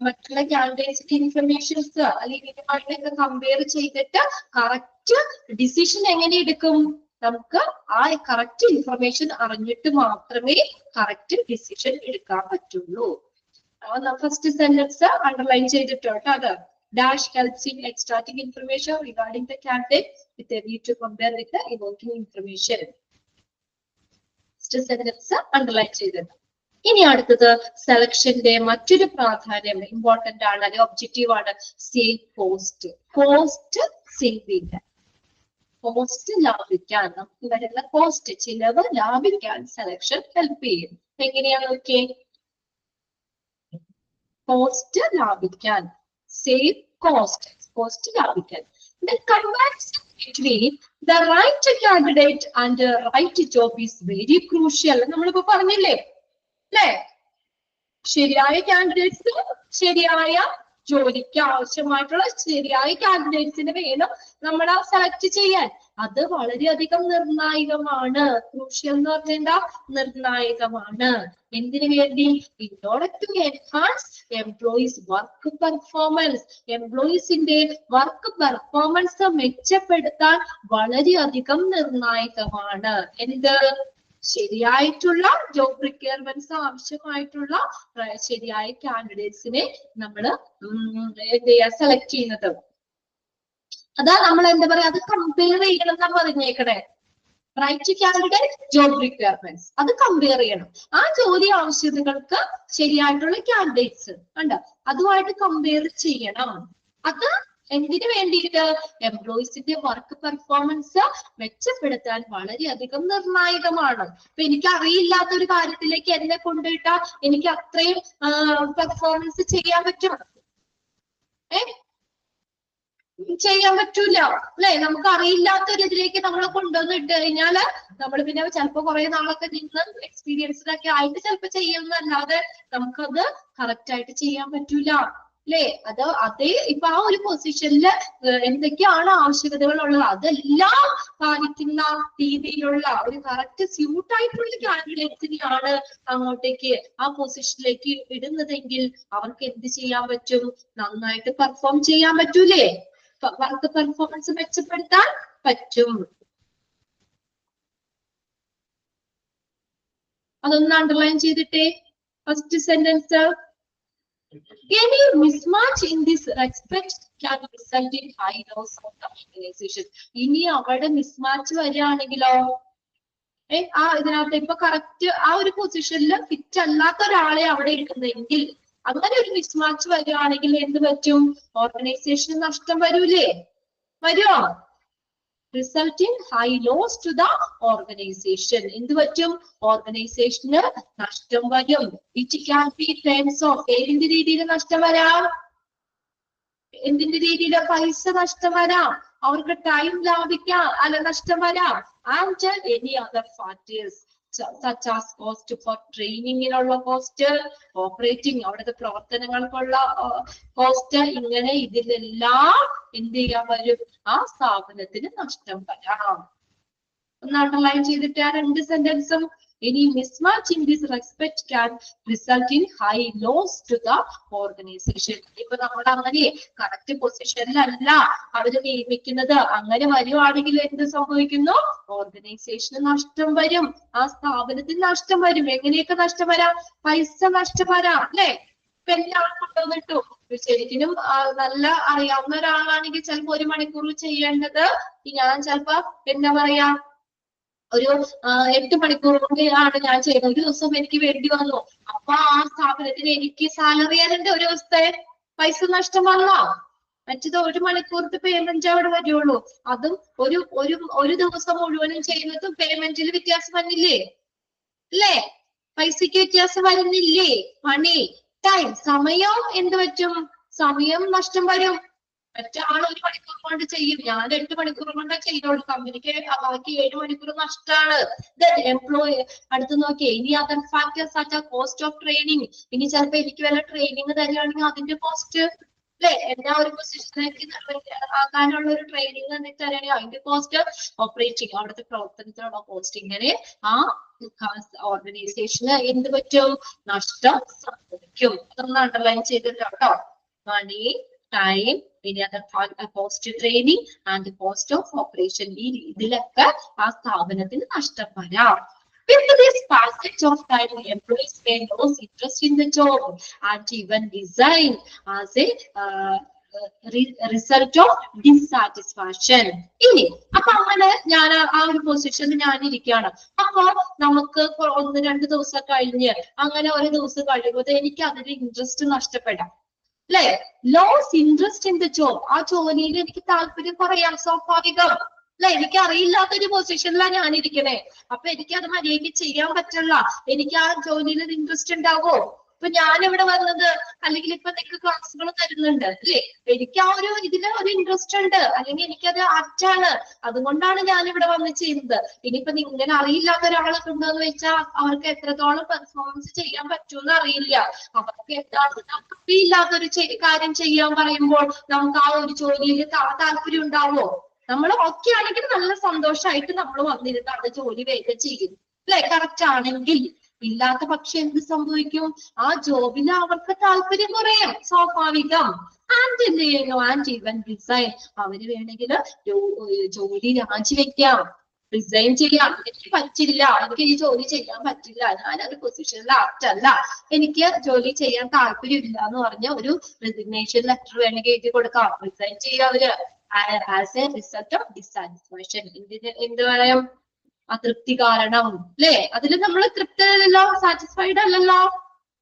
മറ്റുള്ള കാൻഡിഡേറ്റ്സിന്റെ ഇൻഫർമേഷൻസ് അല്ലെങ്കിൽ ഇതുമായിട്ടൊക്കെ കമ്പയർ ചെയ്തിട്ട് കറക്റ്റ് ഡിസിഷൻ എങ്ങനെ എടുക്കും, നമുക്ക് ആ കറക്റ്റ് ഇൻഫർമേഷൻ അറിഞ്ഞിട്ട് മാത്രമേ കറക്റ്റ് ഡിസിഷൻ എടുക്കാൻ പറ്റുള്ളൂ. ഫസ്റ്റ് സെന്റൻസ് അണ്ടർലൈൻ ചെയ്തിട്ടുണ്ട്. അത് dash helps in extracting information regarding the candidate with a view to compare with the evoking information. Sentence underline ചെയ്തത്. ഇനി അടുത്തത് സെലക്ഷന്റെ മറ്റൊരു പ്രാധാന്യം, ഇമ്പോർട്ടന്റ് ആണ്, അല്ലെങ്കിൽ ഒബ്ജക്റ്റീവ് ആണ്, സേവ് കോസ്റ്റ്. കോസ്റ്റ് സേവ് ചെയ്യാൻ, കോസ്റ്റ് ലാഭിക്കാൻ, നമുക്ക് വരുന്ന കോസ്റ്റ് ചിലവ് ലാഭിക്കാൻ സെലക്ഷൻ ഹെൽപ്പ് ചെയ്യും. എങ്ങനെയാണ് നോക്കിയേ, കോസ്റ്റ് ലാഭിക്കാൻ, save cost, cost ലാഭിക്കാൻ. The comparison between the right candidate and the right job is very crucial. നമ്മളിപ്പോ പറഞ്ഞില്ലേ അല്ലേ, ശരിയായ കാൻഡിഡേറ്റ്സ് ശരിയായ ജോലിക്ക് ആവശ്യമായിട്ടുള്ള ശരിയായ കാൻഡിഡേറ്റ്സിനെ വേണം നമ്മൾ സെലക്ട് ചെയ്യാൻ. അത് വളരെയധികം നിർണായകമാണ്. ക്രൂഷ്യൽ എന്ന് പറഞ്ഞാൽ നിർണായകമാണ്. എന്തിനു വേണ്ടി, in order to enhance employees work performance, എംപ്ലോയീസിന്റെ വർക്ക് പെർഫോമൻസ് മെച്ചപ്പെടുത്താൻ വളരെയധികം നിർണായകമാണ്. എന്ത്, ശരിയായിട്ടുള്ള ജോബ് റിക്വയർമെന്റ്സ് ആവശ്യമായിട്ടുള്ള ശരിയായ കാൻഡിഡേറ്റ്സിനെ നമ്മൾ എന്ത് ചെയ്യാ, സെലക്ട് ചെയ്യുന്നത്. അതാ നമ്മൾ എന്താ പറയാ, അത് കമ്പയർ ചെയ്യണം എന്നാ പറഞ്ഞേക്കണേ. റൈറ്റ് കാൻഡിഡേറ്റ്, ജോബ് റിക്വയർമെന്റ്സ്, അത് കമ്പയർ ചെയ്യണം. ആ ജോലി ആവശ്യതകൾക്ക് ശരിയായിട്ടുള്ള കാൻഡിഡേറ്റ്സ് ഉണ്ട്, അതുമായിട്ട് കമ്പയർ ചെയ്യണം. അത് എന്തിനു വേണ്ടിയിട്ട്, എംപ്ലോയീസിന്റെ വർക്ക് പെർഫോമൻസ് മെച്ചപ്പെടുത്താൻ വളരെയധികം നിർണായകമാണ്. അപ്പൊ എനിക്ക് അറിയില്ലാത്ത ഒരു കാര്യത്തിലേക്ക് എന്നെ കൊണ്ടുപോയിട്ടാ എനിക്ക് അത്രയും പെർഫോമൻസ് ചെയ്യാൻ പറ്റും? ചെയ്യാൻ പറ്റൂല അല്ലെ. നമുക്ക് അറിയില്ലാത്ത ഒരു ഇതിലേക്ക് നമ്മൾ കൊണ്ടുവന്ന് ഇട്ട് കഴിഞ്ഞാല് നമ്മൾ പിന്നെ ചിലപ്പോ കുറെ നാളൊക്കെ നിന്ന് എക്സ്പീരിയൻസിലൊക്കെ ആയിട്ട് ചിലപ്പോ ചെയ്യുന്നല്ലാതെ നമുക്കത് കറക്റ്റ് ആയിട്ട് ചെയ്യാൻ പറ്റൂല അല്ലെ. അതേ ഇപ്പൊ ആ ഒരു പൊസിഷനിൽ എന്തൊക്കെയാണ് ആവശ്യകതകൾ ഉള്ളത് അതെല്ലാം പാലിക്കുന്ന രീതിയിലുള്ള ഒരു കറക്റ്റ് സ്യൂട്ട് ആയിട്ടുള്ള കാൻഡിഡേറ്റ്സിനെയാണ് അങ്ങോട്ടേക്ക് ആ പൊസിഷനിലേക്ക് ഇടുന്നതെങ്കിൽ അവർക്ക് എന്ത് ചെയ്യാൻ പറ്റും, നന്നായിട്ട് പെർഫോം ചെയ്യാൻ പറ്റൂലേ, വർക്ക് പെർഫോമൻസ് മെച്ചപ്പെടുത്താൻ പറ്റും. അതൊന്ന് അണ്ടർലൈൻ ചെയ്തിട്ടേ. First sentence, any mismatch in this respect can result in high loss of the organization. ഇനി അവിടെ മിസ്മാച്ച് വരികയാണെങ്കിലോ, ഇതിനകത്ത് ഇപ്പൊ കറക്റ്റ് ആ ഒരു പൊസിഷനിൽ ഫിറ്റ് അല്ലാത്ത ഒരാളെ അവിടെ എടുക്കുന്നെങ്കിൽ, അങ്ങനെ ഒരു മിസ്മാച്ച് വരികയാണെങ്കിൽ എന്ത് പറ്റും, ഓർഗനൈസേഷന് നഷ്ടം വരൂലേ, വരുമോ? Resulting high loss to the organisation, എന്ത് പറ്റും, ഓർഗനൈസേഷന് നഷ്ടം വരും. It can be terms of, ഏതിന്റെ രീതിയിൽ നഷ്ടം വരാം, എന്തിന്റെ രീതിയിൽ പൈസ നഷ്ടം വരാം, അവർക്ക് ടൈം ലാഭിക്കാം അല്ല നഷ്ടം വരാം. And any other factors such as cost for training നുള്ള കോസ്റ്റ്, ഓപ്പറേറ്റിംഗ് അവിടുത്തെ പ്രവർത്തനങ്ങൾക്കുള്ള കോസ്റ്റ്, ഇങ്ങനെ ഇതിലെല്ലാം എന്ത് ചെയ്യാൻ വരും, ആ സ്ഥാപനത്തിന് നഷ്ടം വരാം. ഒന്ന് അണ്ടർലൈൻ ചെയ്തിട്ട് ആ രണ്ട് സെന്റൻസും Any mismatch in this respect can result in high loss to the organization. ഇപ്പൊ നമ്മൾ അങ്ങനെ കറക്റ്റ് പൊസിഷനിലല്ല അവര് നിയമിക്കുന്നത്, അങ്ങനെ വരുവാണെങ്കിൽ എന്ത് സംഭവിക്കുന്നു? ഓർഗനൈസേഷന് നഷ്ടം വരും, ആ സ്ഥാപനത്തിന് നഷ്ടം വരും. എങ്ങനെയൊക്കെ നഷ്ടം വരാം? പൈസ നഷ്ടം വരാം, അല്ലെ? ഇപ്പൊ എല്ലാവരും കൊണ്ടുവന്നിട്ടു, ശരിക്കും നല്ല അറിയാവുന്ന ഒരാളാണെങ്കിൽ ചിലപ്പോ 1 മണിക്കൂർ ചെയ്യേണ്ടത് ഞാൻ ചിലപ്പോ എന്താ പറയാ ഒരു 8 മണിക്കൂർ കൊണ്ടാണ് ഞാൻ ചെയ്യുന്നത്. ഒരു ദിവസം എനിക്ക് വേണ്ടി വന്നു, അപ്പൊ ആ സ്ഥാപനത്തിന് എനിക്ക് സാലറി തരേണ്ട ഒരു ദിവസത്തെ പൈസ നഷ്ടം വന്നോ? മറ്റത് 1 മണിക്കൂറത്തെ പേയ്മെന്റ് അവിടെ വരുള്ളൂ. അതും ഒരു ദിവസം മുഴുവനും ചെയ്യുന്നതും പേയ്മെന്റിൽ വ്യത്യാസം വന്നില്ലേ? അല്ലേ? പൈസക്ക് വ്യത്യാസം വരുന്നില്ലേ? മണി, ടൈം, സമയം എന്ത് പറ്റും? സമയം നഷ്ടം വരും. മറ്റാൾ 1 മണിക്കൂർ കൊണ്ട് ചെയ്യും, ഞാൻ 8 മണിക്കൂർ കൊണ്ട് ചെയ്തോളൂ. കമ്പനിക്ക് ബാക്കി 7 മണിക്കൂർ നഷ്ടമാണ്. എംപ്ലോയി അടുത്ത് നോക്കിയേ. ഇനി other factors such as cost of training. ഇനി ചിലപ്പോ എനിക്ക് വല്ല ട്രെയിനിങ് തരികയാണെങ്കിൽ അതിന്റെ കോസ്റ്റ്, അല്ലെ? എല്ലാ ഒരു പൊസിഷനിലേക്ക് ആക്കാനുള്ള ഒരു ട്രെയിനിങ് എന്നിട്ട് തരികയാണെങ്കിൽ അതിന്റെ കോസ്റ്റ്, ഓപ്പറേറ്റിംഗ് അവിടുത്തെ പ്രവർത്തനത്തിനുള്ള കോസ്റ്റ്, ഇങ്ങനെ ആ ഓർഗനൈസേഷന് എന്ത് പറ്റും? നഷ്ടം സംഭവിക്കും. അതൊന്ന് അണ്ടർലൈൻ ചെയ്തിട്ട് കേട്ടോ. മണി, ടൈം, ഇനി other cost training and cost of operation, ഈ ഇതിലൊക്കെ ആ സ്ഥാപനത്തിന് നഷ്ടം വരാം. With this passage of time, employees may lose interest in the job and even resign as a result of dissatisfaction. ഇനി അപ്പൊ അങ്ങനെ ഞാൻ ആ ഒരു പൊസിഷനിൽ ഞാൻ ഇരിക്കുകയാണ്. അപ്പൊ നമുക്ക് 1-2 ദിവസം കഴിഞ്ഞ് അങ്ങനെ ഒരു ദിവസം കഴിയുമ്പോൾ എനിക്ക് അതിൽ ഇൻട്രസ്റ്റ് നഷ്ടപ്പെടാം, അല്ലെ? Loss interest in the job, ആ ജോലിയിൽ എനിക്ക് താല്പര്യം കുറയാം, സ്വാഭാവികം, അല്ലെ? എനിക്ക് അറിയില്ലാത്തൊരു പൊസിഷനിലാണ് ഞാൻ ഇരിക്കണേ. അപ്പൊ എനിക്ക് അത് മര്യാദയ്ക്ക് ചെയ്യാൻ പറ്റില്ല. എനിക്ക് ആ ജോലിയിൽ ഇൻട്രസ്റ്റ് ഉണ്ടാവോ? ഇപ്പൊ ഞാൻ ഇവിടെ വന്നത്, അല്ലെങ്കിൽ ഇപ്പൊ നിങ്ങൾക്ക് ക്ലാസ്സുകൾ തരുന്നുണ്ട്, അല്ലെ? എനിക്ക് ആ ഒരു ഇതില് ഒരു ഇൻട്രസ്റ്റ് ഉണ്ട്, അല്ലെങ്കിൽ എനിക്കത് ആപ്റ്റാണ്, അതുകൊണ്ടാണ് ഞാൻ ഇവിടെ വന്ന് ചെയ്യുന്നത്. ഇനിയിപ്പൊ ഇങ്ങനെ അറിയില്ലാത്ത ഒരാളെ കൊണ്ടുവന്ന് വെച്ചാൽ അവർക്ക് എത്രത്തോളം പെർഫോമൻസ് ചെയ്യാൻ പറ്റുമെന്ന് അറിയില്ല. അവർക്ക് എന്താണ് ഇല്ലാത്തൊരു കാര്യം ചെയ്യാൻ പറയുമ്പോൾ നമുക്ക് ആ ഒരു ജോലിയിൽ താല്പര്യം ഉണ്ടാവോ? നമ്മൾ ഓക്കെ ആണെങ്കിൽ നല്ല സന്തോഷമായിട്ട് നമ്മൾ വന്നിരുന്ന് അവിടെ ജോലി വേഗം ചെയ്യും, അല്ലെ? കറക്റ്റ് ആണെങ്കിൽ. ഇല്ലാത്ത പക്ഷെ എന്ത് സംഭവിക്കും? ആ ജോബിൽ അവർക്ക് താല്പര്യം കുറയും, സ്വാഭാവികം. ആൻഡ് ഈവൻ റിസൈൻ, അവര് വേണമെങ്കിൽ ജോലി രാജിവെക്കാം, റിസൈൻ ചെയ്യാം. എനിക്ക് പറ്റില്ല, എനിക്ക് ഈ ജോലി ചെയ്യാൻ പറ്റില്ല, ഞാനൊരു പൊസിഷനിൽ ആപ്റ്റല്ല, എനിക്ക് ജോലി ചെയ്യാൻ താല്പര്യമില്ല എന്ന് പറഞ്ഞ ഒരു റെസിഗ്നേഷൻ ലെറ്റർ വേണമെങ്കിൽ എഴുതി കൊടുക്കാം. റിസൈൻ ചെയ്യാം അവര് as A result of dissatisfaction. എന്ത് പറയാം? അതൃപ്തി കാരണം, അല്ലെ? അതിൽ നമ്മൾ തൃപ്തരല്ലോ, സാറ്റിസ്ഫൈഡ് അല്ലല്ലോ,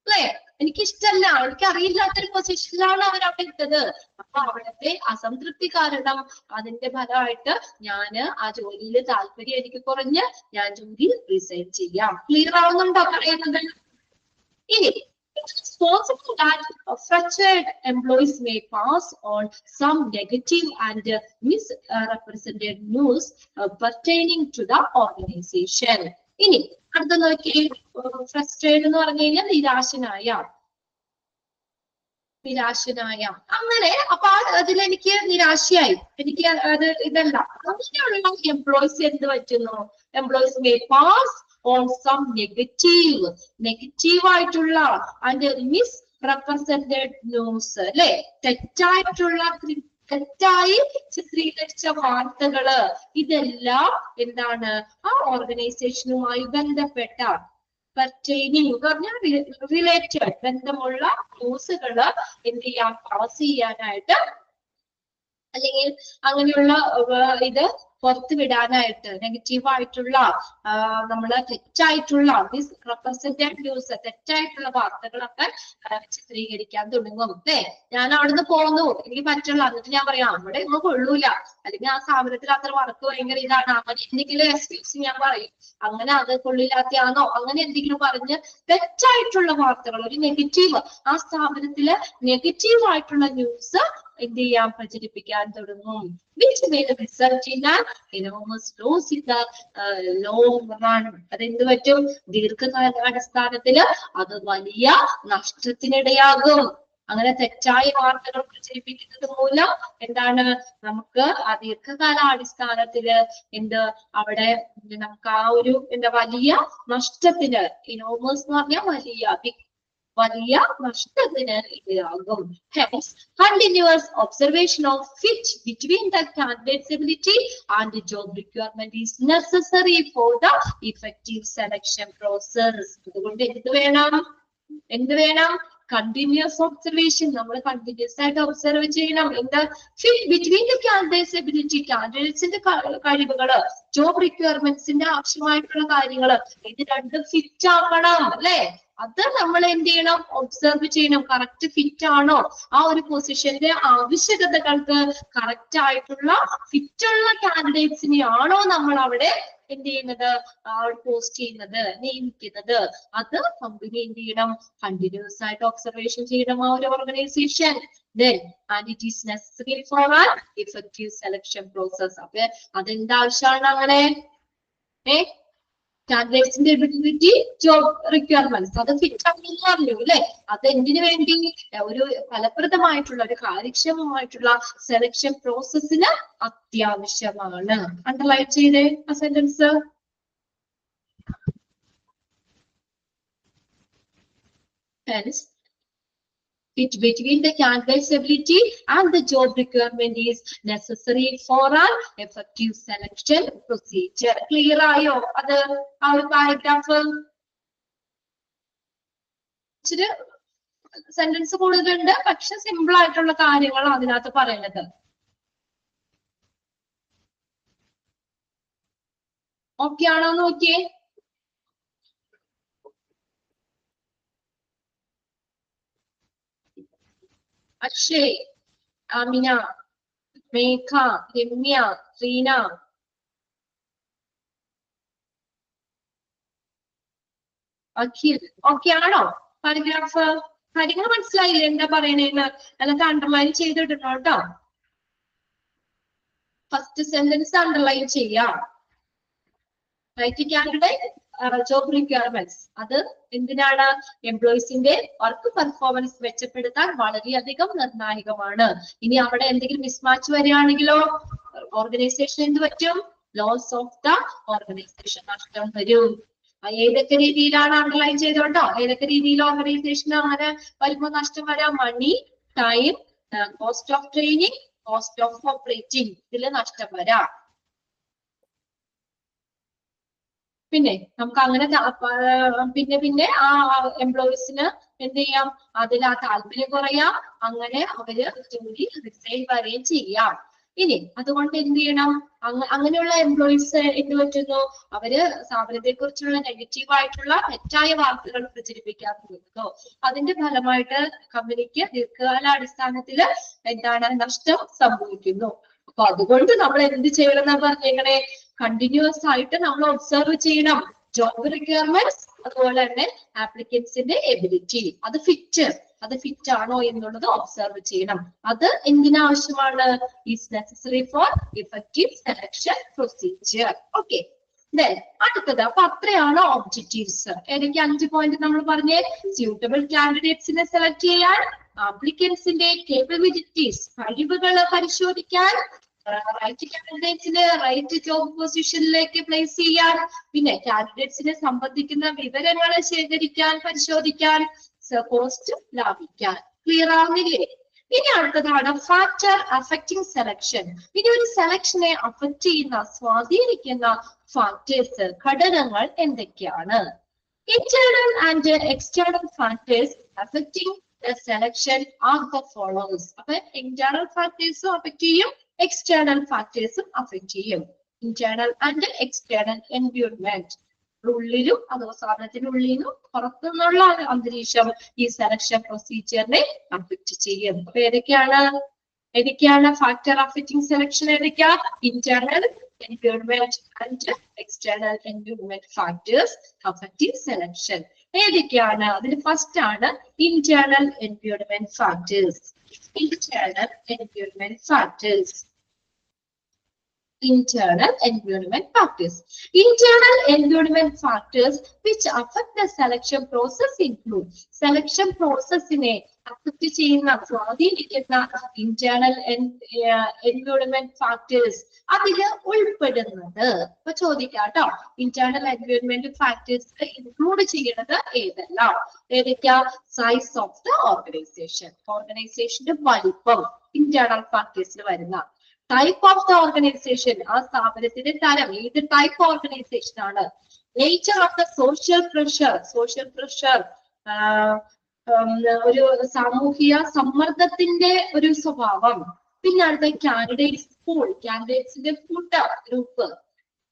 അല്ലെ? എനിക്ക് ഇഷ്ടമല്ല, എനിക്ക് അറിയില്ലാത്തൊരു പൊസിഷനിലാണ് അവരവിടെ ഇട്ടത്. അപ്പൊ അവിടുത്തെ അസംതൃപ്തി കാരണം അതിന്റെ ഫലമായിട്ട് ഞാന് ആ ജോലിയിൽ താല്പര്യം എനിക്ക് കുറഞ്ഞ് ഞാൻ ജോലി റിസൈൻ ചെയ്യാം. ക്ലിയർ ആവുന്നുണ്ടോ പറയുന്നത്? ഇനി it's possible that frustrated employees may pass on some negative and misrepresented news pertaining to the organization. ഇനി അടുത്ത നോക്കി, ഫ്രസ്ട്രേറ്റ് എന്ന് പറഞ്ഞു കഴിഞ്ഞാൽ നിരാശനായ അങ്ങനെ. അപ്പൊ അതിലെനിക്ക് നിരാശയായി, എനിക്ക് അത് ഇതല്ല. അങ്ങനെയുള്ള എംപ്ലോയീസ് എന്ത് പറ്റുന്നു? Employees may pass on some negative ആയിട്ടുള്ള and misrepresented news, അല്ലെ? തെറ്റായി ചിത്രീകരിച്ച വാർത്തകള്, ഇതെല്ലാം എന്താണ്? ആ ഓർഗനൈസേഷനുമായി ബന്ധപ്പെട്ട പെർറ്റൈനിങ് പറഞ്ഞാൽ റിലേറ്റഡ്, ബന്ധമുള്ള ന്യൂസുകള് എന്ത് ചെയ്യാം? പാസ് ചെയ്യാനായിട്ട്, അല്ലെങ്കിൽ അങ്ങനെയുള്ള ഇത് പുറത്തുവിടാനായിട്ട്, നെഗറ്റീവായിട്ടുള്ള നമ്മള് തെറ്റായിട്ടുള്ള മിസ്റെപ്രസെന്റഡ് ന്യൂസ്, തെറ്റായിട്ടുള്ള വാർത്തകളൊക്കെ ചിത്രീകരിക്കാൻ തുടങ്ങും, അല്ലെ? ഞാൻ അവിടുന്ന് പോന്നു, എനിക്ക് പറ്റില്ല, എന്നിട്ട് ഞാൻ പറയാം അവിടെ ഒന്നും കൊള്ളൂല, അല്ലെങ്കിൽ ആ സ്ഥാപനത്തിൽ അത്ര വർക്ക് ഭയങ്കര ഇതാണ്, അങ്ങനെ എന്തെങ്കിലും എക്സ്ക്യൂസ് ഞാൻ പറയും. അങ്ങനെ അത് കൊള്ളില്ലാത്തയാണോ അങ്ങനെ എന്തെങ്കിലും പറഞ്ഞ് തെറ്റായിട്ടുള്ള വാർത്തകൾ, ഒരു നെഗറ്റീവ്, ആ സ്ഥാപനത്തില് നെഗറ്റീവ് ആയിട്ടുള്ള ന്യൂസ് എന്ത് ചെയ്യാൻ? പ്രചരിപ്പിക്കാൻ തുടങ്ങും. which may result in an enormous loss in the long run. അതെന്ത് പറ്റും? ദീർഘകാല അടിസ്ഥാനത്തില് അത് വലിയ നഷ്ടത്തിനിടയാകും. അങ്ങനെ തെറ്റായ വാർത്തകൾ പ്രചരിപ്പിക്കുന്നത് മൂലം എന്താണ് നമുക്ക് ആ ദീർഘകാലാടിസ്ഥാനത്തില് അവിടെ നമുക്ക് ആ ഒരു വലിയ നഷ്ടത്തിന്, ഇനോമേഴ്സ് എന്ന് പറഞ്ഞാൽ വലിയ നഷ്ടത്തിന് ഇടയാകും. Hence, continuous observation of fit between the candidate's ability and the job requirement is necessary for the effective selection process. അതുകൊണ്ട് എന്ത് വേണം? Continuous observation. നമ്മൾ കണ്ടിന്യൂസ് ആയിട്ട് ഒബ്സർവ് ചെയ്യണം. Fit between the candidates ability, കാൻഡിഡേറ്റ്സിന്റെ കഴിവുകള്, ജോബ് റിക്വയർമെന്റ്സിന്റെ ആവശ്യമായിട്ടുള്ള കാര്യങ്ങള്, ഇത് രണ്ടും ഫിറ്റ് ആവണം അല്ലെ? അത് നമ്മൾ എന്ത് ചെയ്യണം? ഒബ്സർവ് ചെയ്യണം. കറക്റ്റ് ഫിറ്റ് ആണോ? ആ ഒരു പൊസിഷന്റെ ആവശ്യകതകൾക്ക് കറക്റ്റ് ആയിട്ടുള്ള ഫിറ്റുള്ള കാൻഡിഡേറ്റ്സിനെയാണോ നമ്മൾ അവിടെ എന്ത് ചെയ്യുന്നത്? പോസ്റ്റ് ചെയ്യുന്നത്, നിയമിക്കുന്നത്? അത് കമ്പനി എന്ത് ചെയ്യണം? കണ്ടിന്യൂസ് ആയിട്ട് ഒബ്സർവേഷൻ ചെയ്യണം ആ ഒരു organisation. Then, and it is necessary for an effective selection process. അപ്പൊ അതെന്താവശ്യമാണ്? അങ്ങനെ കാൻഡിഡേറ്റ്സിന്റെ എബിലിറ്റി, ജോബ് റിക്വയർമെന്റ്സ് അത് ഫിറ്റ് ആണെന്ന് പറഞ്ഞു അല്ലെ? അത് എന്തിനു വേണ്ടി? ഒരു ഫലപ്രദമായിട്ടുള്ള, ഒരു കാര്യക്ഷമമായിട്ടുള്ള സെലക്ഷൻ പ്രോസസ്സിന് അത്യാവശ്യമാണ്. അണ്ടർലൈൻ ചെയ്തേ ആ sentence. Hence, fit between the candidate's ability and the job requirement is necessary for an effective selection procedure. Clear ആയോ? അത് ആ ഒരു പാരഗ്രാഫ് ഇച്ചിരി സെന്റൻസ് കൂടുതലുണ്ട്, പക്ഷെ സിമ്പിൾ ആയിട്ടുള്ള കാര്യങ്ങൾ അതിനകത്ത് പറയുന്നത്. ഓക്കെ ആണോ നോക്കിയേ? അക്ഷയ്, അമിന, മേഘ, രമ്യ, റീന, അഖിൽ, ഓക്കെ ആണോ? പാരഗ്രാഫ് കാര്യങ്ങൾ മനസ്സിലായില്ലേ എന്താ പറയണേന്ന്? എന്നിട്ട് അണ്ടർലൈൻ ചെയ്തിടണം കേട്ടോ. ഫസ്റ്റ് സെന്റൻസ് അണ്ടർലൈൻ ചെയ്യാം. റൈറ്റ് കാൻഡിഡേറ്റ് ജോബ് റിക്വയർമെന്റ്സ്, അത് എന്തിനാണ്? എംപ്ലോയീസിന്റെ വർക്ക് പെർഫോമൻസ് മെച്ചപ്പെടുത്താൻ വളരെയധികം നിർണായകമാണ്. ഇനി അവിടെ എന്തെങ്കിലും മിസ്മാച്ച് വരികയാണെങ്കിലോ ഓർഗനൈസേഷൻ എന്ത് പറ്റും? ലോസ് ഓഫ് ദ ഓർഗനൈസേഷൻ, നഷ്ടം വരും. ഏതൊക്കെ രീതിയിലാണ് അണ്ടർലൈൻ ചെയ്തോണ്ടോ? ഏതൊക്കെ രീതിയിൽ ഓർഗനൈസേഷൻ അങ്ങനെ വരുമ്പോൾ നഷ്ടം വരാം? Money, time, cost of training, cost of operating, ഇതില് നഷ്ടം വരാം. പിന്നെ നമുക്ക് അങ്ങനെ പിന്നെ ആ എംപ്ലോയീസിന് എന്ത് ചെയ്യാം? അതിൽ ആ താല്പര്യം കുറയാം, അങ്ങനെ അവര് ജോലി റിസൈൻ വരെയും ചെയ്യാം. ഇനി അതുകൊണ്ട് എന്ത് ചെയ്യണം? അങ്ങനെയുള്ള എംപ്ലോയീസ് എന്ത് പറ്റുന്നു? അവര് സ്ഥാപനത്തെ കുറിച്ചുള്ള നെഗറ്റീവ് ആയിട്ടുള്ള തെറ്റായ വാർത്തകൾ പ്രചരിപ്പിക്കാൻ തുടങ്ങുന്നു. അതിന്റെ ഫലമായിട്ട് കമ്പനിക്ക് ദീർഘകാലാടിസ്ഥാനത്തിൽ എന്താണ്? നഷ്ടം സംഭവിക്കുന്നു. അപ്പൊ അതുകൊണ്ട് നമ്മൾ എന്ത് ചെയ്യണം എന്നാ പറഞ്ഞേക്കണേ? കണ്ടിന്യൂസ് ആയിട്ട് നമ്മൾ ഒബ്സർവ് ചെയ്യണം ജോബ് റിക്വയർമെന്റ്സ്, അതുപോലെ തന്നെ ആപ്ലിക്കൻസിന്റെ എബിലിറ്റി, അത് ഫിറ്റ് ആണോ എന്നുള്ളത് ഒബ്സർവ് ചെയ്യണം. അത് എന്തിനാവശ്യമാണ്? Is necessary for effective selection procedure. Okay, അടുത്തത്. അപ്പൊ അത്രയാണ് ഒബ്ജക്റ്റീവ്സ്. ഏതൊക്കെ 5 പോയിന്റ് നമ്മൾ പറഞ്ഞേ? സ്യൂട്ടബിൾ കാൻഡിഡേറ്റ്സിനെ സെലക്ട് ചെയ്യാൻ, ആപ്ലിക്കൻസിന്റെ കേപ്പബിലിറ്റീസ്, കഴിവുകൾ പരിശോധിക്കാൻ, റൈറ്റ് കാൻഡിഡേറ്റ്സിന് റൈറ്റ് ജോബ് പൊസിഷനിലേക്ക് പ്ലേസ് ചെയ്യാൻ, പിന്നെ കാൻഡിഡേറ്റ്സിനെ സംബന്ധിക്കുന്ന വിവരങ്ങൾ ശേഖരിക്കാൻ, പരിശോധിക്കാൻ, കോസ്റ്റ് ലാഭിക്കാൻ. ക്ലിയർ ആവുന്നില്ലേ? ഇനി അടുത്തതാണ് ഫാക്ടർ അഫക്റ്റിംഗ് സെലക്ഷൻ. ഇനി ഒരു സെലക്ഷനെ അഫക്ട് ചെയ്യുന്ന, സ്വാധീനിക്കുന്ന ഫാക്ടേഴ്സ്, ഘടകങ്ങൾ എന്തൊക്കെയാണ്? Internal and external factors affecting selection are the followers. അപ്പൊ ഇന്റേണൽ ഫാക്ടേഴ്സും അഫക്ട് ചെയ്യും, external factors affect ചെയ്യും. Internal and external environment, ഉള്ളിലും അതോ സ്ഥാപനത്തിനുള്ളിലും പുറത്തുനിന്നുള്ള അന്തരീക്ഷം ഈ സെലക്ഷൻ പ്രൊസീജിയറിനെ അഫക്ട് ചെയ്യും. അപ്പൊ ഏതൊക്കെയാണ് ഫാക്ടർ അഫക്റ്റിംഗ് സെലക്ഷൻ? ഏതൊക്കെയാ? Internal environment and external environment factors affecting selection. ഏതൊക്കെയാണ്? അതിൽ ഫസ്റ്റ് ആണ് internal environment factors. Internal environment factors. Internal environment factors. Internal environment factors which affect the selection process include selection processനെ affect ചെയ്യുന്ന സ്വാധീനിക്കുന്ന internal environment factors അതിൽ ഉൾപ്പെടുന്നത്. ഇപ്പൊ ചോദിക്കാട്ടോ, internal environment factors include ചെയ്യുന്നത് ഏതെല്ലാം? ഏതൊക്കെയാ? സൈസ് ഓഫ് ദ ഓർഗനൈസേഷൻ, ഓർഗനൈസേഷന്റെ വലിപ്പം internal factors വരുന്ന. ടൈപ്പ് ഓഫ് ദ ഓർഗനൈസേഷൻ, ആ സ്ഥാപനത്തിന്റെ തരം, ഏത് ടൈപ്പ് ഓർഗനൈസേഷൻ ആണ്. Nature of the social pressure, social pressure ഒരു സാമൂഹിക സമ്മർദ്ദത്തിന്റെ ഒരു സ്വഭാവം. പിന്നെ അടുത്ത കാൻഡിഡേറ്റ്സ് പൂൾ, കാൻഡിഡേറ്റ്സിന്റെ കൂട്ടം, ഗ്രൂപ്പ്.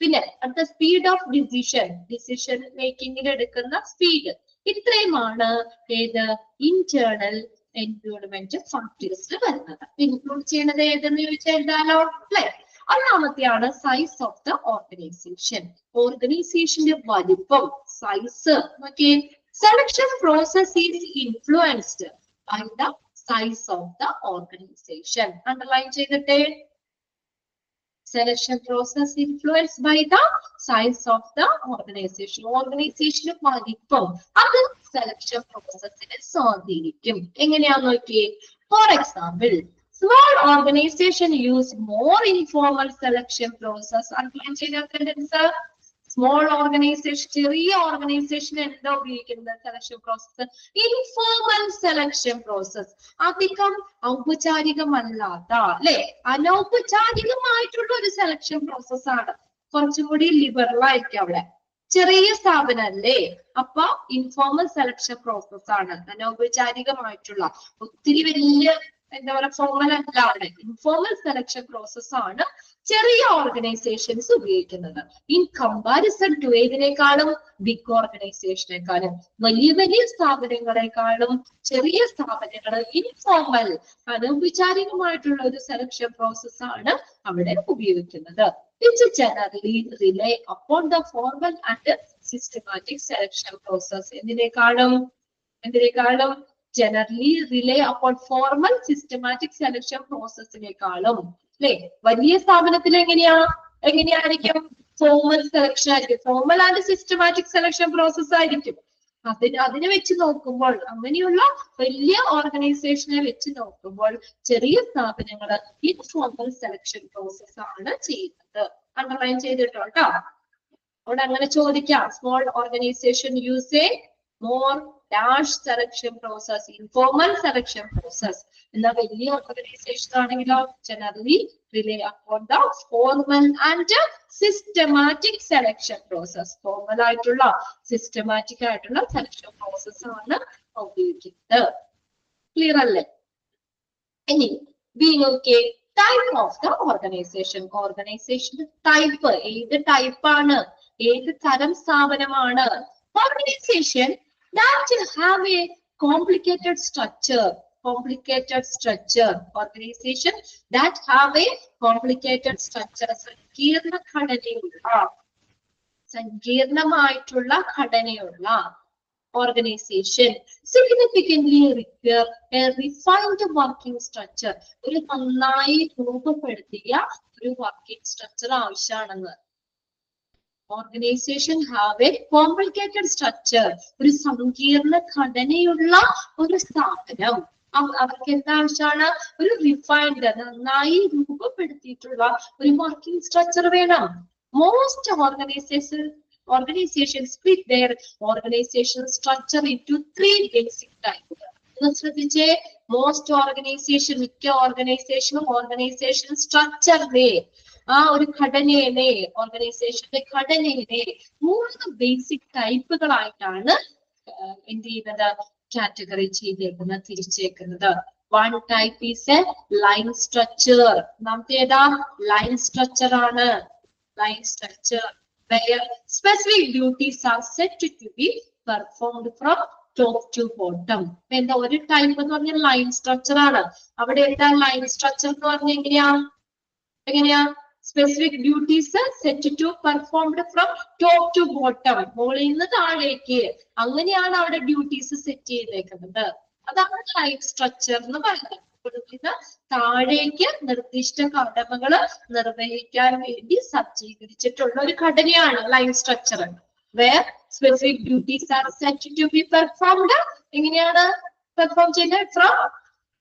പിന്നെ അടുത്ത സ്പീഡ് ഓഫ് ഡിസിഷൻ, ഡിസിഷൻ മേക്കിങ്ങിൽ എടുക്കുന്ന സ്പീഡ്. ഇത്രയുമാണ് ഏത് ഇന്റേണൽ എൻവയോൺമെന്റ് ഫാക്ടേഴ്സിൽ വരുന്നത്. ഇൻക്ലൂഡ് ചെയ്യുന്നത് ഏതെന്ന് ചോദിച്ചാൽ എന്താണോ അല്ലെ? ഒന്നാമത്തെയാണ് സൈസ് ഓഫ് ദ ഓർഗനൈസേഷൻ, ഓർഗനൈസേഷന്റെ വലിപ്പം, size. Okay, selection process is influenced by the size of the organization. Underline ചെയ്തിട്ടെ. Selection process influenced by the size of the organization. Organization വലിപ്പം അത് സെലക്ഷൻ പ്രോസസ്സിനെ സ്വാധീനിക്കും. എങ്ങനെയാന്ന് നോക്കിയേ. For example, small organisation use more informal selection process. Underline ചെയ്ത small organisation, ചെറിയ organisation എന്താ ഉപയോഗിക്കുന്നത്? Selection process informal selection process, അധികം ഔപചാരികമല്ലാത്ത അല്ലെ, അനൗപചാരികമായിട്ടുള്ള ഒരു സെലക്ഷൻ പ്രോസസ് ആണ്. കുറച്ചും കൂടി ലിബറൽ ആയിരിക്കും അവിടെ. ചെറിയ സ്ഥാപനം അല്ലേ, അപ്പൊ ഇൻഫോർമൽ സെലക്ഷൻ പ്രോസസ് ആണ്, അനൗപചാരികമായിട്ടുള്ള, ഒത്തിരി വലിയ എന്താ പറയുക ഫോർമൽ അല്ല അവിടെ. ഇൻഫോർമൽ സെലക്ഷൻ പ്രോസസ് ആണ് ചെറിയ ഓർഗനൈസേഷൻസ് ഉപയോഗിക്കുന്നത്. ഇൻ കമ്പാരിസൺ ടു ഏതിനേക്കാളും? ബിഗ് ഓർഗനൈസേഷനേക്കാളും, വലിയ വലിയ സ്ഥാപനങ്ങളെക്കാളും ചെറിയ സ്ഥാപനങ്ങൾ ഇൻഫോർമൽ, അനൗപചാരികമായിട്ടുള്ള ഒരു സെലക്ഷൻ പ്രോസസ് ആണ് അവിടെ ഉപയോഗിക്കുന്നത്. Which generally rely upon the formal and systematic selection process. എന്തിനേക്കാളും generally rely upon formal systematic selection പ്രോസസ്സിനേക്കാളും അല്ലെ. വലിയ സ്ഥാപനത്തിൽ എങ്ങനെയായിരിക്കും? ഫോർമൽ സെലക്ഷൻ ആയിരിക്കും, formal and systematic selection process ആയിരിക്കും. അതിനെ വെച്ച് നോക്കുമ്പോൾ, അങ്ങനെയുള്ള വലിയ ഓർഗനൈസേഷനെ വെച്ച് നോക്കുമ്പോൾ ചെറിയ സ്ഥാപനങ്ങൾ ഇൻഫോർമൽ സെലക്ഷൻ പ്രോസസ് ആണ് ചെയ്യുന്നത്. അണ്ടർലൈൻ ചെയ്തിട്ടോ. അവിടെ അങ്ങനെ ചോദിക്കാം. Small organisation use A more dash selection process, informal selection process. എന്നാൽ വലിയ ഓർഗനൈസേഷൻ ആണെങ്കിലോ generally rely upon the formal and systematic selection process. Formal ആയിട്ടുള്ള സിസ്റ്റമാറ്റിക് ആയിട്ടുള്ള സെലക്ഷൻ പ്രോസസ് ആണ് ഉപയോഗിക്കുന്നത്. ക്ലിയർ അല്ലേ? ഇനി ബി നോക്കിയേ. ടൈപ്പ് ഓഫ് ദ ഓർഗനൈസേഷൻ, ഓർഗനൈസേഷന്റെ ടൈപ്പ്, ഏത് ടൈപ്പാണ്, ഏത് തരം സ്ഥാപനമാണ്? Organization that have a complicated structure, organization that have a complicated structure, സങ്കീർണമായിട്ടുള്ള ഘടനയുള്ള organization significantly require a refined working structure. ഒരു നന്നായി രൂപപ്പെടുത്തിയ ഒരു വർക്കിംഗ് സ്ട്രക്ചർ ആവശ്യമാണെന്ന്. Organization have a complicated structure, ഒരു സങ്കീർണ ഘടനയുള്ള ഒരു സ്ഥാപനം. അവർക്ക് എന്താ ആവശ്യമാണ്? ഒരു റിഫൈൻഡ്, നന്നായി രൂപപ്പെടുത്തിയിട്ടുള്ള ഒരു വർക്കിംഗ് സ്ട്രക്ചർ വേണം. Most organizations split their organization structure into 3 basic types. ശ്രദ്ധിച്ചേ, മോസ്റ്റ് ഓർഗനൈസേഷൻ, മിക്ക ഓർഗനൈസേഷൻ സ്ട്രക്ചറിനെ, ആ ഒരു ഘടനയെ, ഓർഗനൈസേഷന്റെ ഘടനയെ 3 ബേസിക് ടൈപ്പുകളായിട്ടാണ് എന്ത് ചെയ്യുന്നത്? കാറ്റഗറി ചെയ്തേക്കുന്നത്, തിരിച്ചേക്കുന്നത്. One type is a line structure. ഒന്നാമത്തെ ഏതാ? ലൈൻ സ്ട്രക്ചർ ആണ്. Line structure where specific duties are set to be performed from top to bottom. എന്താ ഒരു ടൈപ്പ് എന്ന് പറഞ്ഞാൽ ലൈൻ സ്ട്രക്ചർ ആണ്. അവിടെ എന്താ ലൈൻ സ്ട്രക്ചർ എന്ന് പറഞ്ഞാൽ എങ്ങനെയാ? Specific duties set to performed from top to bottom, മുകളിൽ നിന്ന് താഴേക്ക്, അങ്ങനെയാണ് അവിടെ ഡ്യൂട്ടീസ് സെറ്റ് ചെയ്തേക്കുന്നത്. അതാണ് ലൈൻ സ്ട്രക്ചർ എന്ന് പറയുന്നത്. നിന്ന് താഴേക്ക് നിർദ്ദിഷ്ട കടമകൾ നിർവഹിക്കാൻ വേണ്ടി സജ്ജീകരിച്ചിട്ടുള്ള ഒരു ഘടനയാണ് line structure. Where specific duties are set to be performed. എങ്ങനെയാണ് പെർഫോം ചെയ്യുന്നത്? From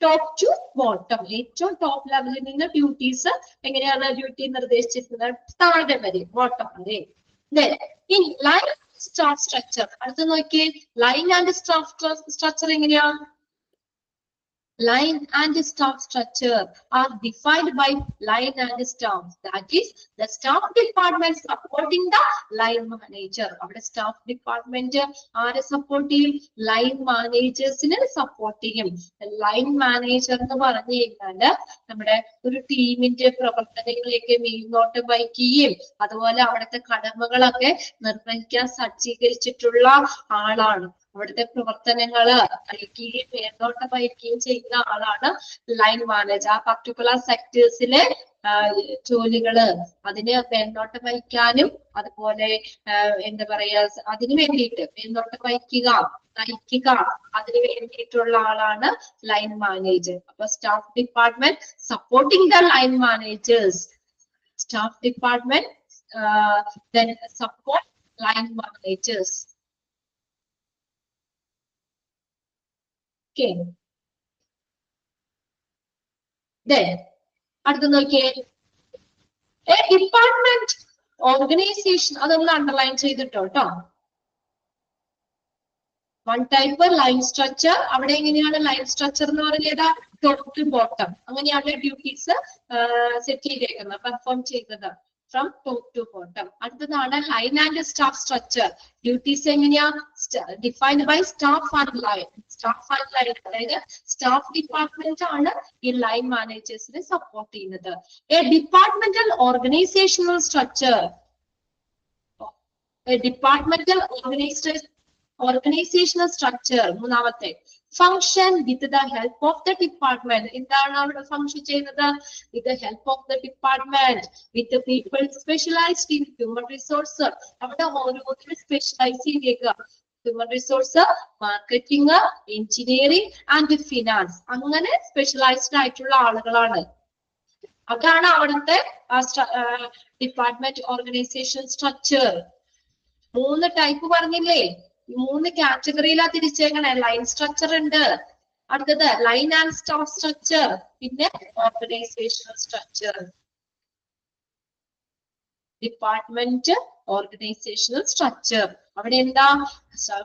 top to bottom. ഏറ്റവും ടോപ്പ് ലെവലിൽ നിന്ന് ഡ്യൂട്ടീസ് എങ്ങനെയാണ് ഡ്യൂട്ടി നിർദ്ദേശിച്ചിരിക്കുന്നത്? താഴെ വരെ, ബോട്ടം വരെ. ഇനി ലൈൻ സ്റ്റാഫ് സ്ട്രക്ചർ അടുത്ത് നോക്കിയേ. ലൈൻ ആൻഡ് സ്റ്റാഫ് സ്ട്രക്ചർ എങ്ങനെയാ? Line and staff structure are defined by line and staff. That is, the staff department supporting the line manager. Our staff department are supporting line managers in supporting. Line manager എന്ന് പറഞ്ഞു കഴിഞ്ഞാല് നമ്മുടെ ഒരു ടീമിന്റെ പ്രവർത്തനങ്ങളിലേക്ക് മേൽനോട്ട് വഹിക്കുകയും അതുപോലെ അവിടുത്തെ കടമകളൊക്കെ നിർവഹിക്കാൻ സജ്ജീകരിച്ചിട്ടുള്ള ആളാണ്. അവിടുത്തെ പ്രവർത്തനങ്ങള് നയിക്കുകയും മേൽനോട്ടം വഹിക്കുകയും ചെയ്യുന്ന ആളാണ് ലൈൻ മാനേജർ. ആ പർട്ടിക്കുലർ സെക്ടേഴ്സിലെ ജോലികള് അതിന് മേൽനോട്ടം വഹിക്കാനും അതുപോലെ എന്താ പറയാ അതിനു വേണ്ടിയിട്ട് മേൽനോട്ടം നയിക്കുക അതിനു വേണ്ടിയിട്ടുള്ള ആളാണ് ലൈൻ മാനേജർ. അപ്പൊ staff department supporting the line managers. Staff department then support line managers. Okay. Then അടുത്ത നോക്കിയേ. A department organization അതൊന്ന് അണ്ടർലൈൻ ചെയ്തിട്ടോ കേട്ടോ. One type line structure. അവിടെ എങ്ങനെയാണ് ലൈൻ സ്ട്രക്ചർ എന്ന് പറയുന്നത്? ടോപ്പ് ടു ബോട്ടം അങ്ങനെയാണ് ഡ്യൂട്ടീസ് സെറ്റ് ചെയ്തേക്കുന്നത്, പെർഫോം ചെയ്തത് from top to bottom. അടുത്തതാണ് line and staff structure. Duties എങ്ങനെയാ? Defined by staff and line. Staff and line അതായത് സ്റ്റാഫ് ഡിപ്പാർട്ട്മെന്റ് ആണ് ഈ ലൈൻ മാനേജേഴ്സിനെ സപ്പോർട്ട് ചെയ്യുന്നത്. A departmental organizational structure. Departmental organizational structure മൂന്നാമത്തെ. Function with the help of the department. എന്താണ് അവിടെ function ചെയ്യുന്നത്? വിത്ത് the help of the department, with people specialised in human resource. അവിടെ ഓരോരുത്തരും സ്പെഷ്യലൈസ് ചെയ്തേക്കുക. Human resource, marketing, engineering and finance അങ്ങനെ specialised ആയിട്ടുള്ള ആളുകളാണ്. അതാണ് അവിടുത്തെ ഡിപ്പാർട്ട്മെന്റ് ഓർഗനൈസേഷൻ സ്ട്രക്ചർ. മൂന്ന് ടൈപ്പ് പറഞ്ഞില്ലേ? മൂന്ന് കാറ്റഗറിയിലാ തിരിച്ചേക്കണേ. ലൈൻ സ്ട്രക്ചർ ഉണ്ട്, അടുത്തത് ലൈൻ ആൻഡ് സ്റ്റാഫ് സ്ട്രക്ചർ, പിന്നെ organisational structure. Department organisational structure അവിടെ എന്താ?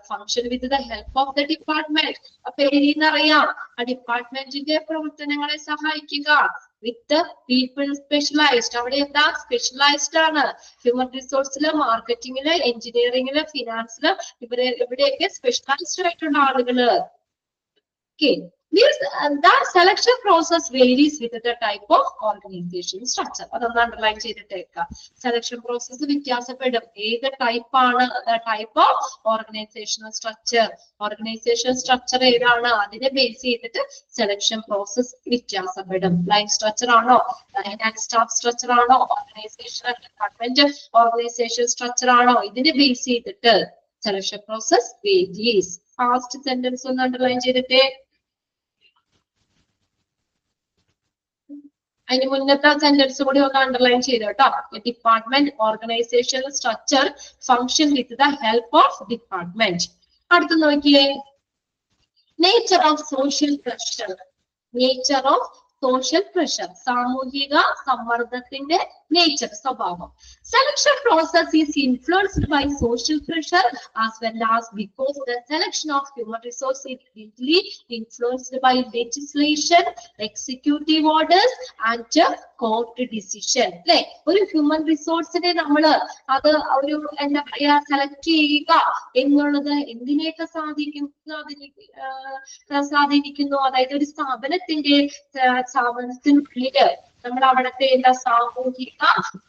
Function with the help of the department. അപ്പൊ പേരിന്നറിയാം ആ ഡിപ്പാർട്ട്മെന്റിന്റെ പ്രവർത്തനങ്ങളെ സഹായിക്കുക. With people specialised. അവിടെ എന്താ? സ്പെഷ്യലൈസ്ഡ് ആണ്. ഹ്യൂമൻ റിസോഴ്സില്, മാർക്കറ്റിംഗില്, എഞ്ചിനീയറിംഗില്, ഫിനാൻസില് ഇവിടെയൊക്കെ സ്പെഷ്യലൈസ്ഡ് ആയിട്ടുള്ള ആളുകള്. Okay. That selection process varies with the type of organization structure. അതൊന്ന് അണ്ടർലൈൻ ചെയ്തിട്ടേക്കാം. സെലക്ഷൻ പ്രോസസ് വ്യത്യാസപ്പെടും. ഏത് ടൈപ്പ് ആണ്? Type of organisational structure. Organisation structure ഏതാണ് അതിനെ ബേസ് ചെയ്തിട്ട് സെലക്ഷൻ പ്രോസസ് വ്യത്യാസപ്പെടും. ലൈൻ സ്ട്രക്ചർ ആണോ, ലൈൻ ആൻഡ് സ്റ്റാഫ് സ്ട്രക്ചർ ആണോ, ഓർഗനൈസേഷൻ ഡിപ്പാർട്ട്മെന്റ് ഓർഗനൈസേഷൻ സ്ട്രക്ചർ ആണോ, ഇതിനെ ബേസ് ചെയ്തിട്ട് selection process varies. Fast sentence ഒന്ന് അണ്ടർലൈൻ ചെയ്തിട്ടേ. അതിന് മുന്നത്തെ സെന്റൻസ് കൂടി ഒന്ന് അണ്ടർലൈൻ ചെയ്തു കേട്ടോ. Department organisational structure function with the help of department. അടുത്ത് നോക്കിയേ. Nature of social pressure. Nature of social pressure. സാമൂഹിക സമ്മർദ്ദത്തിന്റെ നേച്ചർ, സ്വഭാവം. Selection process is influenced by social pressure as well as because the selection of human resource is greatly influenced by legislation, executive orders and court decision. അല്ലെ, ഒരു human റിസോഴ്സിനെ നമ്മള് അത് ഒരു എന്താ പറയാ സെലക്ട് ചെയ്യുക എന്നുള്ളത് എന്തിനെയൊക്കെ സ്വാധീനിക്കുന്നു? അതായത് ഒരു സ്ഥാപനത്തിനുള്ളില് നമ്മൾ അവിടുത്തെ എന്താ സാമൂഹിക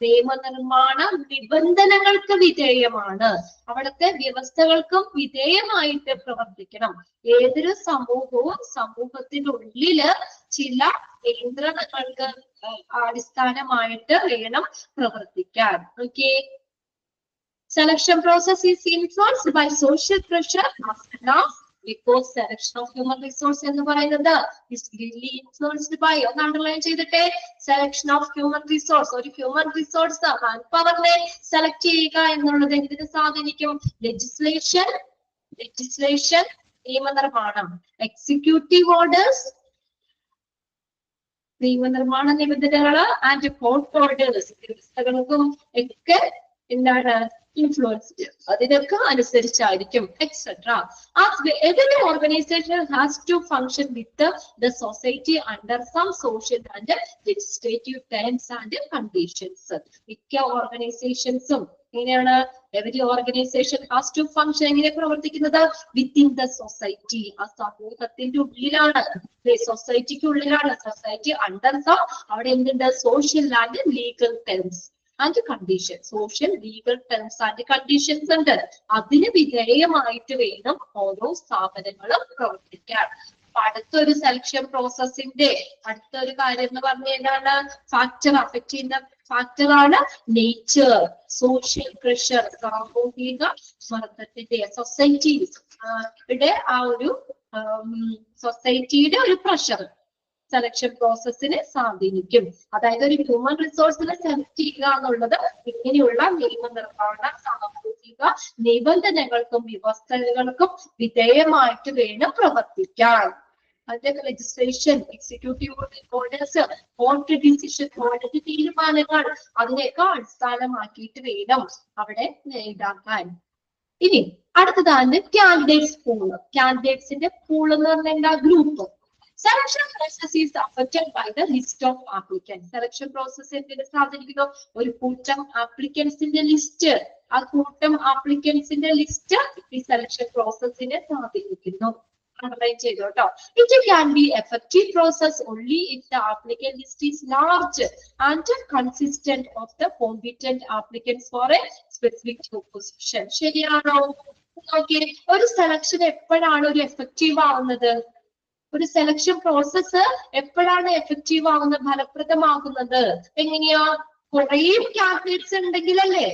നിയമനിർമ്മാണ നിബന്ധനകൾക്ക് വിധേയമാണ്. അവിടുത്തെ വ്യവസ്ഥകൾക്കും വിധേയമായിട്ട് പ്രവർത്തിക്കണം. ഏതൊരു സമൂഹവും സമൂഹത്തിനുള്ളില് ചില നിയന്ത്രണങ്ങൾക്ക് അടിസ്ഥാനമായിട്ട് വേണം പ്രവർത്തിക്കാൻ. Okay. Selection process is influenced by social pressure as well as because selection of human resource എന്ന് പറയുന്നത് is greatly influenced by, ഒന്ന് അണ്ടർലൈൻ ചെയ്തിട്ടെ, selection of human resource, ഒരു human resource manpowerനെ സെലക്ട് ചെയ്യുക എന്നുള്ളത് എന്തിനെ സ്വാധീനിക്കും? legislation, നിയമനിർമ്മാണം, executive orders, നിയമനിർമ്മാണ നിബന്ധനകള്, ആൻഡ് കോർട്ട് ഓർഡേഴ്സ്, വ്യവസ്ഥകൾക്കും ഒക്കെ എന്താണ് ഇൻഫ്ലുവൻസ്ഡ്, അതിനൊക്കെ അനുസരിച്ചായിരിക്കും etcetera. Every organization has to function with the society under some social and legislative terms and conditions. മിക്ക ഓർഗനൈസേഷൻസും എങ്ങനെയാണ്? every organization has to function, എങ്ങനെ പ്രവർത്തിക്കുന്നത്? within the society, ആ സമൂഹത്തിന്റെ ഉള്ളിലാണ്, സൊസൈറ്റിക്ക് ഉള്ളിലാണ്. സൊസൈറ്റി അണ്ടർ സം, അവിടെ എന്തുണ്ട്? social and legal terms and conditions, social legal terms and conditions ഉണ്ട്. അതിന് വിധേയമായിട്ട് വേണം ഓരോ സ്ഥാപനങ്ങളും പ്രവർത്തിക്കാൻ. അടുത്തൊരു സെലക്ഷൻ പ്രോസസ്സിന്റെ അടുത്തൊരു കാര്യം എന്ന് പറഞ്ഞാൽ എന്താണ്? ഫാക്ടർ, അഫക്ട് ചെയ്യുന്ന ഫാക്ടർ ആണ് നേച്ചർ, സോഷ്യൽ പ്രഷർ, സാമൂഹിക മർദ്ദത്തിന്റെ, സൊസൈറ്റിയുടെ ആ ഒരു സൊസൈറ്റിയുടെ ഒരു പ്രഷർ സെലക്ഷൻ പ്രോസസ്സിനെ സ്വാധീനിക്കും. അതായത് ഒരു ഹ്യൂമൻ റിസോഴ്സിനെ സെലക്ട് ചെയ്യുക എന്നുള്ളത് ഇങ്ങനെയുള്ള നിയമനിർമ്മാണ, സാമൂഹിക നിബന്ധനകൾക്കും വ്യവസ്ഥകൾക്കും വിധേയമായിട്ട് വേണം പ്രവർത്തിക്കാൻ. അതിന്റെ legislation, executive orders, court decision, കോടതി തീരുമാനങ്ങൾ, അതിനെയൊക്കെ അടിസ്ഥാനമാക്കിയിട്ട് വേണം അവിടെ ഇതാക്കാൻ. ഇനി അടുത്തതാണ് കാൻഡിഡേറ്റ്സ് പൂൾ. കാൻഡിഡേറ്റ്സിന്റെ പൂൾ എന്ന് പറഞ്ഞാൽ എന്താ? Group. Selection process is affected by the list of applicants. Selection process എന്തിനെ സ്വാധീനിക്കുന്നു? ഒരു കൂട്ടം ആപ്ലിക്കൻസിന്റെ ലിസ്റ്റ്, ആ കൂട്ടം ആപ്ലിക്കൻസിന്റെ ലിസ്റ്റ് ഈ സെലക്ഷൻ പ്രോസസ്സിനെ സ്വാധീനിക്കുന്നു. അണ്ടർലൈൻ ചെയ്തു കേട്ടോ. It can be effective process only if the applicant list is large and consistent of the competent applicants for a specific position. ശരിയാണോ? ഓക്കെ, ഒരു സെലക്ഷൻ എപ്പോഴാണ് ഒരു എഫക്റ്റീവ് ആവുന്നത്? ഒരു സെലക്ഷൻ പ്രോസസ്സ് എപ്പോഴാണ് എഫക്റ്റീവ് ആവുന്നത്, ഫലപ്രദമാകുന്നത്? എങ്ങനെയാ? കുറേ കാൻഡിഡേറ്റ്സ് ഉണ്ടെങ്കിലല്ലേ.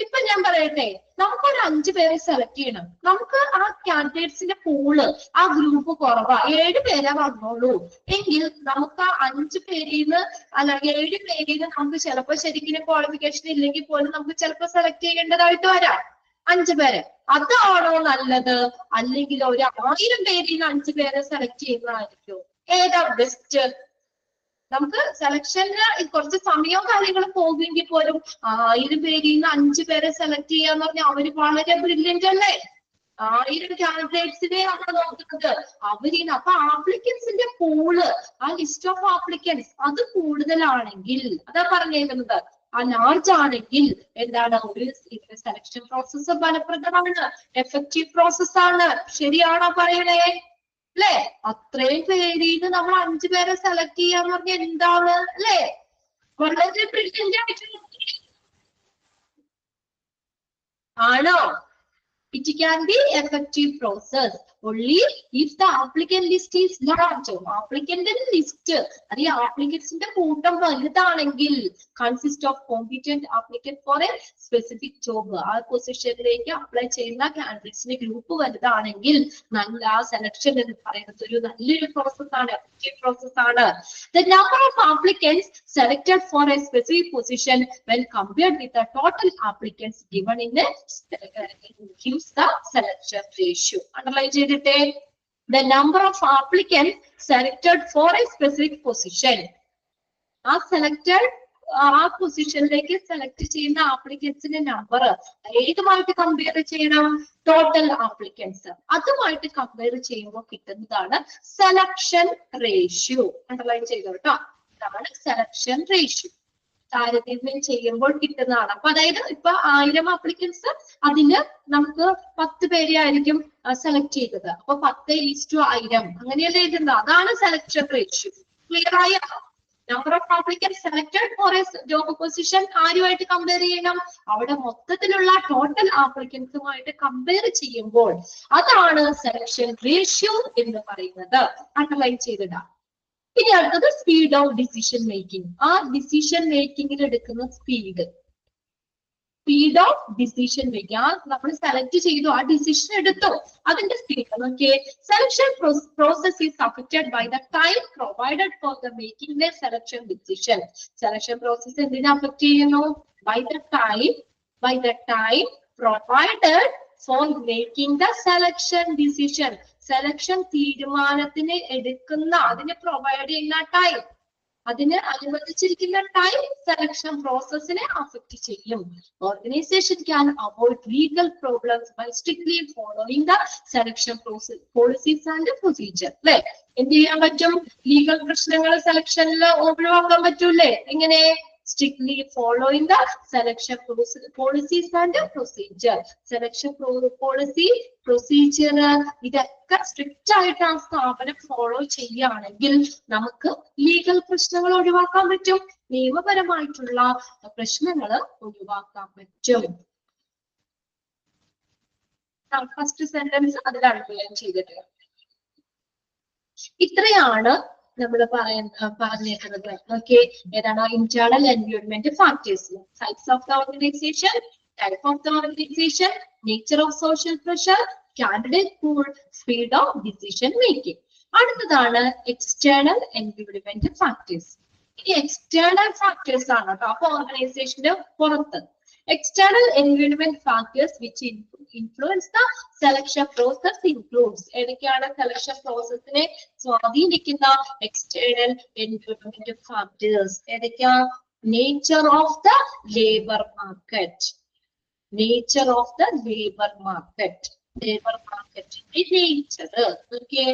ഇപ്പൊ ഞാൻ പറയട്ടെ, നമുക്കൊരു 5 പേരെ സെലക്ട് ചെയ്യണം. നമുക്ക് ആ കാൻഡിഡേറ്റ്സിന്റെ പൂള്, ആ ഗ്രൂപ്പ് കുറവാ, 7 പേരെ വന്നോളൂ എങ്കിൽ നമുക്ക് ആ 5 പേരിൽ നിന്ന് അല്ല 7 പേരിൽ നിന്ന് നമുക്ക് ചിലപ്പോൾ ശരിക്കും ക്വാളിഫിക്കേഷൻ ഇല്ലെങ്കിൽ പോലും നമുക്ക് ചിലപ്പോൾ സെലക്ട് ചെയ്യേണ്ടതായിട്ട് വരാം 5 പേരെ. അതാണോ നല്ലത്? അല്ലെങ്കിൽ ഒരു 1000 പേരിൽ നിന്ന് 5 പേരെ സെലക്ട് ചെയ്യുന്നതായിരിക്കും? ഏതാ ബെസ്റ്റ്? നമുക്ക് സെലക്ഷന് കുറച്ച് സമയവും കാര്യങ്ങളും പോകുമെങ്കിൽ പോലും 1000 പേരിൽ നിന്ന് 5 പേരെ സെലക്ട് ചെയ്യാന്ന് പറഞ്ഞാൽ അവര് വളരെ ബ്രില്യന്റ് അല്ലേ? 1000 കാൻഡിഡേറ്റ്സിനെ നമ്മൾ നോക്കുന്നത് അവരിന്ന്. അപ്പൊ ആപ്ലിക്കൻസിന്റെ പൂള്, ആ ലിസ്റ്റ് ഓഫ് ആപ്ലിക്കൻസ് അത് കൂടുതലാണെങ്കിൽ, അതാ പറഞ്ഞേക്കുന്നത്, ആ ലാർജ് ആണെങ്കിൽ എന്താണ്? ഒരു സെലക്ഷൻ പ്രോസസ്സ് ഫലപ്രദമാണ്, എഫക്റ്റീവ് പ്രോസസ് ആണ്. ശരിയാണോ പറയണേ? അല്ലെ? അത്രയും പേരിൽ നമ്മൾ 5 പേരെ സെലക്ട് ചെയ്യാന്ന് പറഞ്ഞാൽ എന്താണ്? അല്ലെ? വളരെ ബ്രില്യന്റ് ആയിട്ടുള്ള ആണോ? It can be effective process only if the applicant list is large. Applicant list, അത് ഈ ആപ്ലിക്കൻസിന്റെ കൂട്ടം വലുതാണെങ്കിൽ, consist of competent applicant for a specific job, ആ പൊസിഷനിലേക്ക് അപ്ലൈ ചെയ്യുന്ന കാൻഡിഡേറ്റ്സിന്റെ ഗ്രൂപ്പ് വലുതാണെങ്കിൽ നല്ല ആ സെലക്ഷൻ എന്ന് പറയുന്നത് ഒരു നല്ലൊരു പ്രോസസ്സാണ്, എഫക്റ്റീവ് പ്രോസസ്സാണ്. The number of applicants selected for a specific position when compared with the total applicants given in a gives the selection ratio. Underline ചെയ്തിട്ടേ, the number of applicants selected for a specific position, ആ selected ആ പൊസിഷനിലേക്ക് select ചെയ്യുന്ന ആപ്ലിക്കൻസിന്റെ number ഏതുമായിട്ട് compare ചെയ്യണം? Total applicants, അതുമായിട്ട് compare ചെയ്യുമ്പോൾ കിട്ടുന്നതാണ് selection ratio. Underline ചെയ്തോ കേട്ടോ, ഇതാണ് സെലക്ഷൻ റേഷ്യോ. താരതമ്യം ചെയ്യുമ്പോൾ കിട്ടുന്നതാണ്. അപ്പൊ അതായത് ഇപ്പൊ 1000 ആപ്ലിക്കൻസ്, അതില് നമുക്ക് 10 പേരെ ആയിരിക്കും സെലക്ട് ചെയ്തത്. അപ്പൊ 10:1000 അങ്ങനെയല്ലേ എഴുതുന്നത്? അതാണ് സെലക്ഷൻ റേഷ്യോ. ക്ലിയർ ആയോ? Number of applicants selected for a job position ആരുമായിട്ട് കമ്പയർ ചെയ്യണം? അവിടെ മൊത്തത്തിലുള്ള ടോട്ടൽ ആപ്ലിക്കൻസുമായിട്ട് കമ്പയർ ചെയ്യുമ്പോൾ അതാണ് സെലക്ഷൻ റേഷ്യോ എന്ന് പറയുന്നത്. അണ്ടർലൈൻ ചെയ്തിടാം. ഇനി അടുത്തത് സ്പീഡ് ഓഫ് ഡിസിഷൻ മേക്കിംഗ്. ആ ഡിസിഷൻ മേക്കിങ്ങിൽ എടുക്കുന്ന speed. Speed of decision making. ആ നമ്മൾ സെലക്ട് ചെയ്തു, ആ ഡിസിഷൻ എടുത്തു, അതിന്റെ സ്പീഡ് നോക്കിയേ. Selection process is affected by the time provided for the making the selection decision. Selection process എന്തിനെ അഫക്ട് ചെയ്യുന്നു? By the time provided for making the selection decision. Selection തീരുമാനത്തിന് എടുക്കുന്ന, അതിന് പ്രൊവൈഡ് ചെയ്യുന്ന ടൈം, അതിന് അനുവദിച്ചിരിക്കുന്ന ടൈം സെലക്ഷൻ പ്രോസസ്സിനെ affect ചെയ്യും. Organisation can avoid legal problems by strictly following the selection policies and procedure. അല്ലെ, എന്ത് ചെയ്യാൻ പറ്റും? ലീഗൽ പ്രശ്നങ്ങൾ സെലക്ഷനിൽ ഒഴിവാക്കാൻ പറ്റൂല്ലേ? എങ്ങനെ? strictly following the selection policies and procedure. Selection policy, procedure ഇതൊക്കെ സ്ട്രിക്റ്റ് ആയിട്ട് ആ സ്ഥാപനം ഫോളോ ചെയ്യുകയാണെങ്കിൽ നമുക്ക് ലീഗൽ പ്രശ്നങ്ങൾ ഒഴിവാക്കാൻ പറ്റും, നിയമപരമായിട്ടുള്ള പ്രശ്നങ്ങൾ ഒഴിവാക്കാൻ പറ്റും. ഫസ്റ്റ് സെന്റൻസ് അതിലാണ് ചെയ്തിട്ട്. ഇത്രയാണ് നമ്മൾ പറഞ്ഞിട്ടുള്ളത്. ഓക്കെ, ഏതാണ്? Internal environment factors, size of the organisation, type of the organisation, nature of social pressure, candidate pool, speed of decision making. അടുത്തതാണ് എക്സ്റ്റേണൽ എൻവയോൺമെന്റ് ഫാക്ടേഴ്സ്. ഇനി എക്സ്റ്റേണൽ ഫാക്ടേഴ്സ് ആണ് കേട്ടോ. അപ്പൊ ഓർഗനൈസേഷന്റെ പുറത്ത് external environment factors which influence the selection process includes. ഏതൊക്കെയാണ് selection പ്രോസസ്സിനെ സ്വാധീനിക്കുന്ന external environment factors? ഏതൊക്കെയാ? nature of the labor market, nature of the labor market, labor market nature. Okay,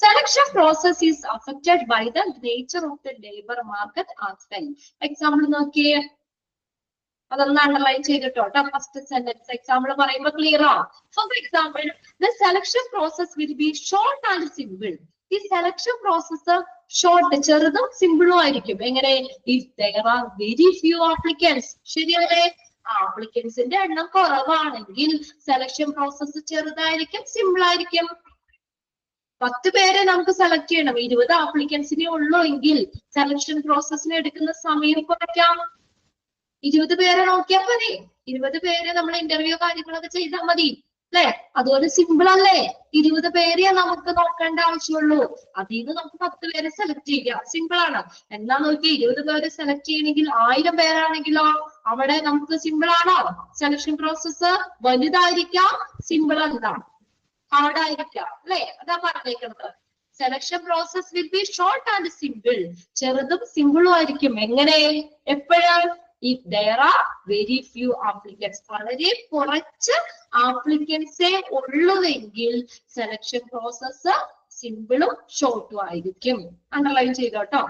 selection process is affected by the nature of the labor market as well. Example നോക്കിയേ, അതൊന്ന് underline ചെയ്തിട്ടോ. First sentence example പറയുമ്പോൾ clear ആണ്. For example, the selection process will be short and simple. ഈ selection process short, ചെറുതും സിമ്പിളും ആയിരിക്കും. എങ്ങനെ? If there are very few applicants. ശരിയല്ലേ? ആപ്ലിക്കൻസിന്റെ എണ്ണം കുറവാണെങ്കിൽ സെലക്ഷൻ പ്രോസസ് ചെറുതായിരിക്കും, സിമ്പിൾ ആയിരിക്കും. 10 പേരെ നമുക്ക് സെലക്ട് ചെയ്യണം, 20 ആപ്ലിക്കൻസിനെ ഉള്ളൂ എങ്കിൽ സെലക്ഷൻ പ്രോസസ്സിന് എടുക്കുന്ന സമയം കുറയ്ക്കാം. 20 പേരെ നോക്കിയാൽ മതി, 20 പേരെ നമ്മൾ ഇന്റർവ്യൂ കാര്യങ്ങളൊക്കെ ചെയ്താൽ മതി, അല്ലെ? അതുപോലെ സിമ്പിൾ അല്ലേ? 20 പേരെ നമുക്ക് നോക്കേണ്ട ആവശ്യമുള്ളൂ, അതിൽ നിന്ന് നമുക്ക് 10 പേരെ സെലക്ട് ചെയ്യാം, സിമ്പിൾ ആണ്. എന്നാ നോക്കി 20 പേരെ സെലക്ട് ചെയ്യണമെങ്കിൽ 1000 പേരാണെങ്കിലോ അവിടെ നമുക്ക് സിമ്പിൾ ആണോ? സെലക്ഷൻ പ്രോസസ്സ് വലുതായിരിക്കാം, സിമ്പിൾ അല്ല, ഹാർഡായിരിക്കാം, അല്ലെ? അതാ പറഞ്ഞേക്കുന്നത്. Selection process will be short and simple. ചെറുതും സിമ്പിളും ആയിരിക്കും. എങ്ങനെ? എപ്പോഴും if there are very few applicants, വളരെ കുറച്ച് ആപ്ലിക്കൻസേ ഉള്ളുവെങ്കിൽ സെലക്ഷൻ പ്രോസസ് സിമ്പിളും ഷോർട്ടും ആയിരിക്കും. Underline ചെയ്തോട്ടോ.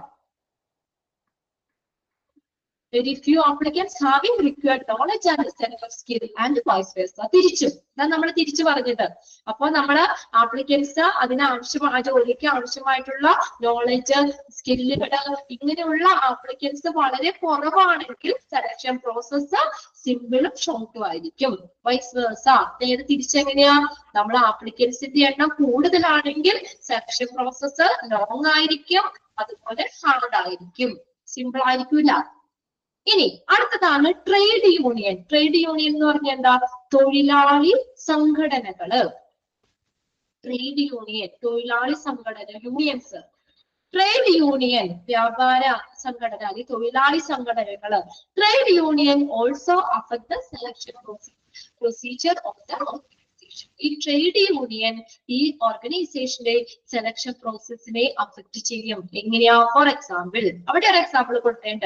very few applicants having required knowledge and set of skill and vice versa. തിരിച്ചു നമ്മൾ തിരിച്ചു പറഞ്ഞിട്ട്, അപ്പൊ നമ്മള് ആപ്ലിക്കൻസ് അതിനാവശ്യമായ ജോലിക്ക് ആവശ്യമായിട്ടുള്ള നോളജ്, സ്കില്ലുകൾ, ഇങ്ങനെയുള്ള ആപ്ലിക്കൻസ് വളരെ കുറവാണെങ്കിൽ സെലക്ഷൻ പ്രോസസ് സിമ്പിളും ഷോർട്ടും ആയിരിക്കും. വൈസ് വേഴ്സ, നേരെ തിരിച്ചെങ്ങനെയാ? നമ്മൾ ആപ്ലിക്കൻസിന്റെ എണ്ണം കൂടുതലാണെങ്കിൽ സെലക്ഷൻ പ്രോസസ് ലോങ് ആയിരിക്കും, അതുപോലെ ഹാർഡ് ആയിരിക്കും, സിമ്പിൾ ആയിരിക്കില്ല. ഇനി അടുത്തതാണ് ട്രേഡ് യൂണിയൻ. ട്രേഡ് യൂണിയൻ എന്ന് പറഞ്ഞാൽ എന്താ? തൊഴിലാളി സംഘടനകള്. ട്രേഡ് യൂണിയൻ, തൊഴിലാളി സംഘടന, യൂണിയൻസ്. ട്രേഡ് യൂണിയൻ വ്യാപാര സംഘടന അല്ലെങ്കിൽ തൊഴിലാളി സംഘടനകള്. Trade union also affect the selection procedure of the organisation. ഈ ട്രേഡ് യൂണിയൻ ഈ ഓർഗനൈസേഷന്റെ സെലക്ഷൻ പ്രോസസ്സിനെ അഫക്ട് ചെയ്യും. എങ്ങനെയാ? ഫോർ എക്സാമ്പിൾ, അവിടെ ഒരു എക്സാമ്പിൾ കൊടുത്തേണ്ട.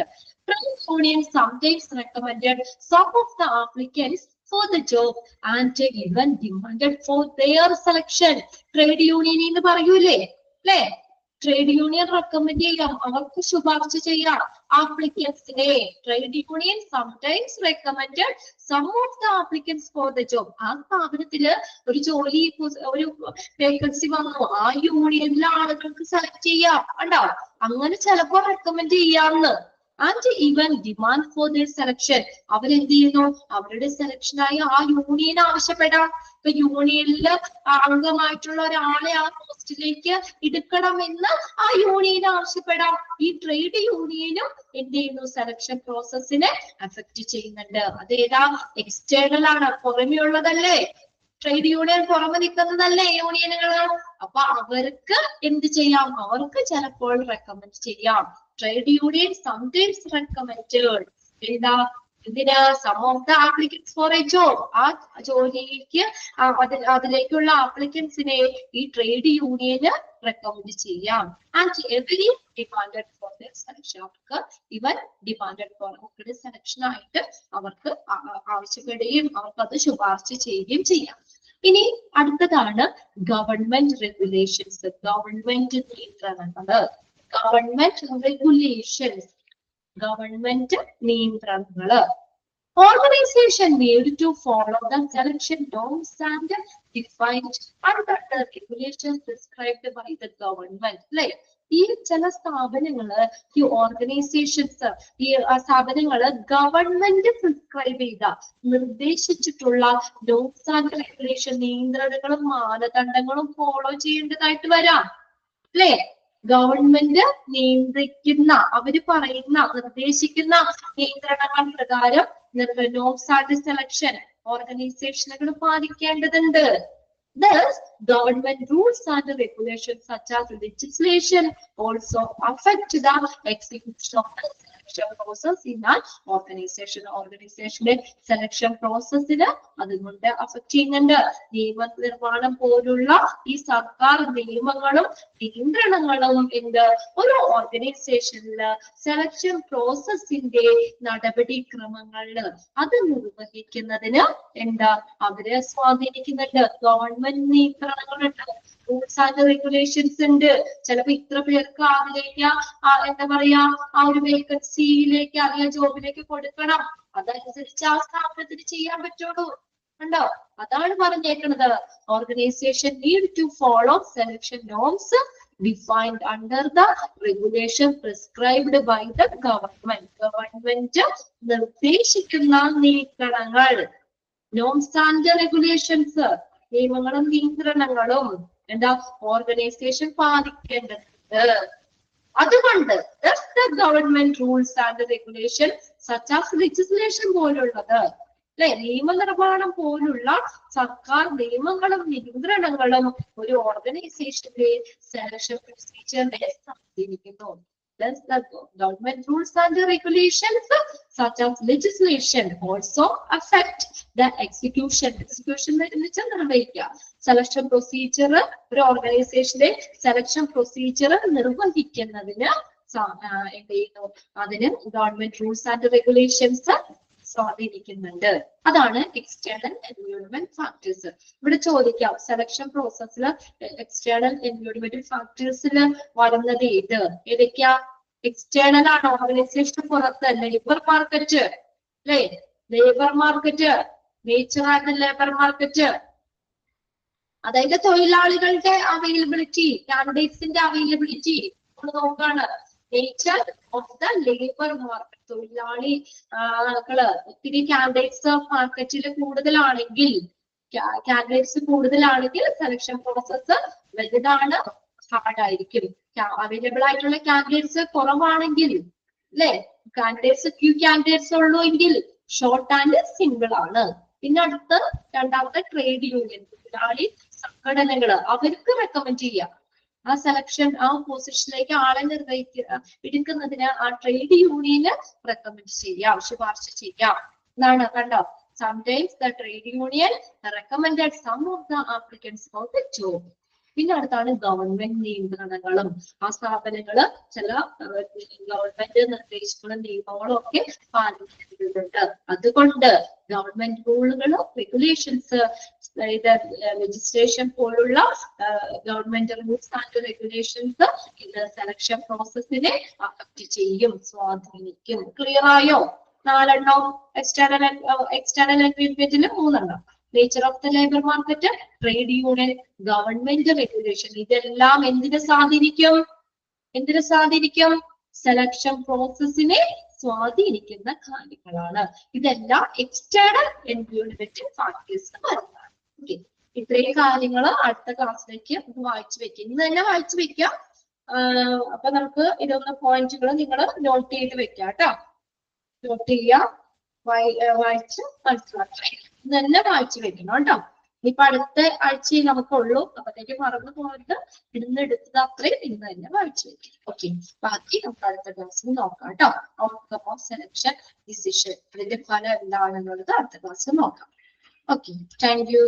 Trade union sometimes recommended some of the applicants for the job and even demanded for their selection. Trade union എന്ന് പറയൂലേ, അല്ലേ? ട്രേഡ് യൂണിയൻ റെക്കമെൻഡ് ചെയ്യാം, അവർക്ക് ശുപാർശ ചെയ്യാം ആപ്ലിക്കൻസിനെ. Trade union sometimes recommended some of the applicants for the job. ആ സ്ഥാപനത്തില് ഒരു ജോലി, ഒരു വേക്കൻസി വന്നു, ആ യൂണിയനിലെ ആളുകൾക്ക് സെലക്ട് ചെയ്യാം, ഉണ്ടോ? അങ്ങനെ ചിലപ്പോ റെക്കമെൻഡ് ചെയ്യാന്ന്. And even demand for the selection. അവരെന്ത് ചെയ്യുന്നു, അവരുടെ സെലക്ഷനായി ആ യൂണിയൻ ആവശ്യപ്പെടാം. ഇപ്പൊ യൂണിയനിൽ അംഗമായിട്ടുള്ള ഒരാളെ ആ പോസ്റ്റിലേക്ക് എടുക്കണമെന്ന് ആ യൂണിയൻ ആവശ്യപ്പെടാം. ഈ ട്രേഡ് യൂണിയനും എന്ത് ചെയ്യുന്നു, സെലക്ഷൻ പ്രോസസ്സിനെ അഫക്ട് ചെയ്യുന്നുണ്ട്. അതേതാ, എക്സ്റ്റേണൽ ആണ്, പുറമേ ഉള്ളതല്ലേ. ട്രേഡ് യൂണിയൻ പുറമെ നിൽക്കുന്നതല്ലേ യൂണിയനുകള്. അപ്പൊ അവർക്ക് എന്ത് ചെയ്യാം, അവർക്ക് ചിലപ്പോൾ റെക്കമെൻഡ് ചെയ്യാം. Trade union sometimes recommended. എന്താ, ഇതിന് some of the applicants for a job, ആ ജോലിക്ക് അതിലേക്കുള്ള ആപ്ലിക്കൻസിനെ ഈ ട്രേഡ് യൂണിയന് റെക്കമെൻഡ് ചെയ്യാം. And every demanded for the selection, അവർക്ക് ഇവൻ ഡിമാൻഡഡ് ഫോർ അവരുടെ സെലക്ഷൻ ആയിട്ട് അവർക്ക് ആവശ്യപ്പെടുകയും അവർക്ക് അത് ശുപാർശ ചെയ്യുകയും ചെയ്യാം. ഇനി അടുത്തതാണ് ഗവൺമെന്റ് റെഗുലേഷൻസ്, ഗവൺമെന്റ് നിയന്ത്രണങ്ങള്. ഗവൺമെന്റ് റെഗുലേഷൻസ്, ഗവൺമെന്റ് നിയന്ത്രണങ്ങള്. Organization need to follow the selection norms and defined under the regulations prescribed by the government. അല്ലെ, ഈ ചില സ്ഥാപനങ്ങള്, ഈ ഓർഗനൈസേഷൻസ്, ഈ സ്ഥാപനങ്ങള് ഗവൺമെന്റ് പ്രിസ്ക്രൈബ് ചെയ്ത, നിർദ്ദേശിച്ചിട്ടുള്ള നോംസ് ആൻഡ് റെഗുലേഷൻ, നിയന്ത്രണങ്ങളും മാനദണ്ഡങ്ങളും ഫോളോ ചെയ്യേണ്ടതായിട്ട് വരാം. അല്ലെ, ഗവൺമെന്റ് നിയന്ത്രിക്കുന്ന, അവര് പറയുന്ന, നിർദ്ദേശിക്കുന്ന നിയന്ത്രണങ്ങൾ പ്രകാരം നോംസ് ആൻഡ് സെലക്ഷൻ ഓർഗനൈസേഷനുകൾ പാലിക്കേണ്ടതുണ്ട്. Thus, government rules and regulations such as legislation also affect the execution of the selection process in an organization. Organizationന്റെ സെലക്ഷൻ പ്രോസസ്സിന് അതുകൊണ്ട് അഫക്ട് ചെയ്യുന്നുണ്ട്. നിയമനിർമ്മാണം പോലുള്ള ഈ സർക്കാർ നിയമങ്ങളും നിയന്ത്രണങ്ങളും എന്ത്, ഒരു ഓർഗനൈസേഷനില് സെലക്ഷൻ പ്രോസസ്സിന്റെ നടപടിക്രമങ്ങളില് അത് നിർവഹിക്കുന്നതിന് എന്താ, അവരെ സ്വാധീനിക്കുന്നുണ്ട്. ഗവൺമെന്റ് നിയന്ത്രണങ്ങളുണ്ട്, റൂൾസ് ആൻഡ് റെഗുലേഷൻസ് ഉണ്ട്. ചിലപ്പോ ഇത്ര പേർക്ക് അതിലേക്ക് എന്താ പറയാ, ആ ഒരു വേക്കൻസിയിലേക്ക് അല്ലെങ്കിൽ ജോബിലേക്ക് കൊടുക്കണം, അതനുസരിച്ച് ആ സ്ഥാപനത്തിന് ചെയ്യാൻ പറ്റുള്ളൂ. ഉണ്ടോ, അതാണ് പറഞ്ഞേക്കുന്നത്. Organisation need to follow selection norms defined under the regulation prescribed by the government. Government നിർദ്ദേശിക്കുന്ന നിയന്ത്രണങ്ങൾ, നോംസ് ആൻഡ് റെഗുലേഷൻസ്, നിയമങ്ങളും നിയന്ത്രണങ്ങളും എന്താ, ഓർഗനൈസേഷൻ പാലിക്കേണ്ടതുണ്ട്. അതുകൊണ്ട് the government rules and regulation such as legislation പോലുള്ളത്, അല്ലെ, നിയമനിർമ്മാണം പോലുള്ള സർക്കാർ നിയമങ്ങളും നിയന്ത്രണങ്ങളും ഒരു ഓർഗനൈസേഷന്റെ സെലക്ഷൻ പ്രൊസീജിയറിനെ സ്വാധീനിക്കുന്നു. Thus, the government rules and regulations such as legislation also affect the execution. Execution എന്ന് വെച്ചാൽ നിർവഹിക്കുക. സെലക്ഷൻ പ്രൊസീജിയർ, ഒരു ഓർഗനൈസേഷന്റെ സെലക്ഷൻ പ്രൊസീജിയർ നിർവഹിക്കുന്നതിന് എന്ത് ചെയ്യുന്നു, അതിന് ഗവൺമെന്റ് റൂൾസ് ആൻഡ് റെഗുലേഷൻസ് സ്വാധീനിക്കുന്നുണ്ട്. അതാണ് എക്സ്റ്റേണൽ എൻവയോൺമെന്റ് ഫാക്ടേഴ്സ്. ഇവിടെ ചോദിക്കാം, സെലക്ഷൻ പ്രോസസ്സിൽ എക്സ്റ്റേണൽ എൻവയോൺമെന്റ് ഫാക്ടേഴ്സിൽ വരുന്നത് ഏതൊക്കെയാ? എക്സ്റ്റേണൽ ആണ്, ഓർഗനൈസേഷൻ പുറത്ത് ലേബർ മാർക്കറ്റ്, അല്ലെ, labour market, nature and labour market, അതായത് തൊഴിലാളികളുടെ അവൈലബിലിറ്റി, കാൻഡിഡേറ്റ്സിന്റെ അവൈലബിലിറ്റി നമ്മൾ നോക്കാണ്. Nature of the labour market, തൊഴിലാളികള് ഒത്തിരി കാൻഡിഡേറ്റ്സ് മാർക്കറ്റിൽ കൂടുതലാണെങ്കിൽ, സെലക്ഷൻ പ്രോസസ് വലുതാണ്, ഹാർഡ് ആയിരിക്കും. അവൈലബിൾ ആയിട്ടുള്ള കാൻഡിഡേറ്റ്സ് കുറവാണെങ്കിൽ, അല്ലെ, ഫ്യൂ കാൻഡിഡേറ്റ്സ് ഉള്ളൂ എങ്കിൽ ഷോർട്ട് ആൻഡ് സിമ്പിൾ ആണ്. പിന്നെ അടുത്ത് രണ്ടാമത്തെ ട്രേഡ് യൂണിയൻ, തൊഴിലാളി സംഘടനകള്, അവർക്ക് റെക്കമെൻഡ് ചെയ്യാം ആ സെലക്ഷൻ, ആ പൊസിഷനിലേക്ക് ആളെ എടുക്കുന്നതിന് ആ ട്രേഡ് യൂണിയന് റെക്കമെൻഡ് ചെയ്യാം, ശുപാർശ ചെയ്യാം എന്നാണ്. കണ്ടോ, sometimes the trade union recommended some of the applicants for the job. പിന്നെ അടുത്താണ് ഗവൺമെന്റ് നിയന്ത്രണങ്ങളും. ആ സ്ഥാപനങ്ങള് ചില ഗവൺമെന്റ് നിർദ്ദേശങ്ങളും നിയമങ്ങളും ഒക്കെ പാലിക്കേണ്ടതുണ്ട്. അതുകൊണ്ട് ഗവൺമെന്റ് റൂളുകളും റെഗുലേഷൻസ്, ലെജിസ്ലേഷൻ പോലുള്ള ഗവൺമെന്റ് റൂൾസ് ആൻഡ് റെഗുലേഷൻസ് ഇത് സെലക്ഷൻ പ്രോസസ്സിനെ അഫക്ട് ചെയ്യും, സ്വാധീനിക്കും. ക്ലിയർ ആയോ? 4 എക്സ്റ്റേണൽ എൻവയോൺമെന്റിൽ 3. Nature of the labour market, trade union, government regulation. ഇതെല്ലാം എന്തിനെ സ്വാധീനിക്കും? സെലക്ഷൻ പ്രോസസ്സിനെ സ്വാധീനിക്കുന്ന കാര്യങ്ങളാണ്. ഇതെല്ലാം എക്സ്റ്റേണൽ എൻവയോൺമെന്റൽ ഫാക്ടേഴ്സ് വരുന്നതാണ്. ഓക്കെ, ഇത്രയും കാര്യങ്ങൾ അടുത്ത ക്ലാസ്സിലേക്ക് വായിച്ചു വെക്കുക. ഇന്ന് തന്നെ വായിച്ചു വെക്കാം. അപ്പൊ നമുക്ക് ഇതൊന്ന് പോയിന്റുകൾ നിങ്ങൾ നോട്ട് ചെയ്ത് വെക്കാം കേട്ടോ. നോട്ട് ചെയ്യാം, വായിച്ച് മനസ്സിലാക്കാം. ഇന്ന് തന്നെ വായിച്ചു വെക്കണം കേട്ടോ. ഇപ്പൊ അടുത്ത ആഴ്ചയിൽ നമുക്കുള്ളൂ. അപ്പത്തേക്ക് മറന്നു പോകരുത്. ഇന്ന് എടുത്തത് അത്രയും ഇന്ന് തന്നെ വായിച്ചു വെക്കാം. ഓക്കെ, ബാക്കി നമുക്ക് അടുത്ത ക്ലാസ്സിൽ നോക്കാം കേട്ടോ. ഔട്ട്കം ഓഫ് സെലക്ഷൻ ഡിസിഷൻ, ഇതിന്റെ ഫലം എന്താണെന്നുള്ളത് അടുത്ത ക്ലാസ്സിൽ നോക്കാം. Okay, thank you.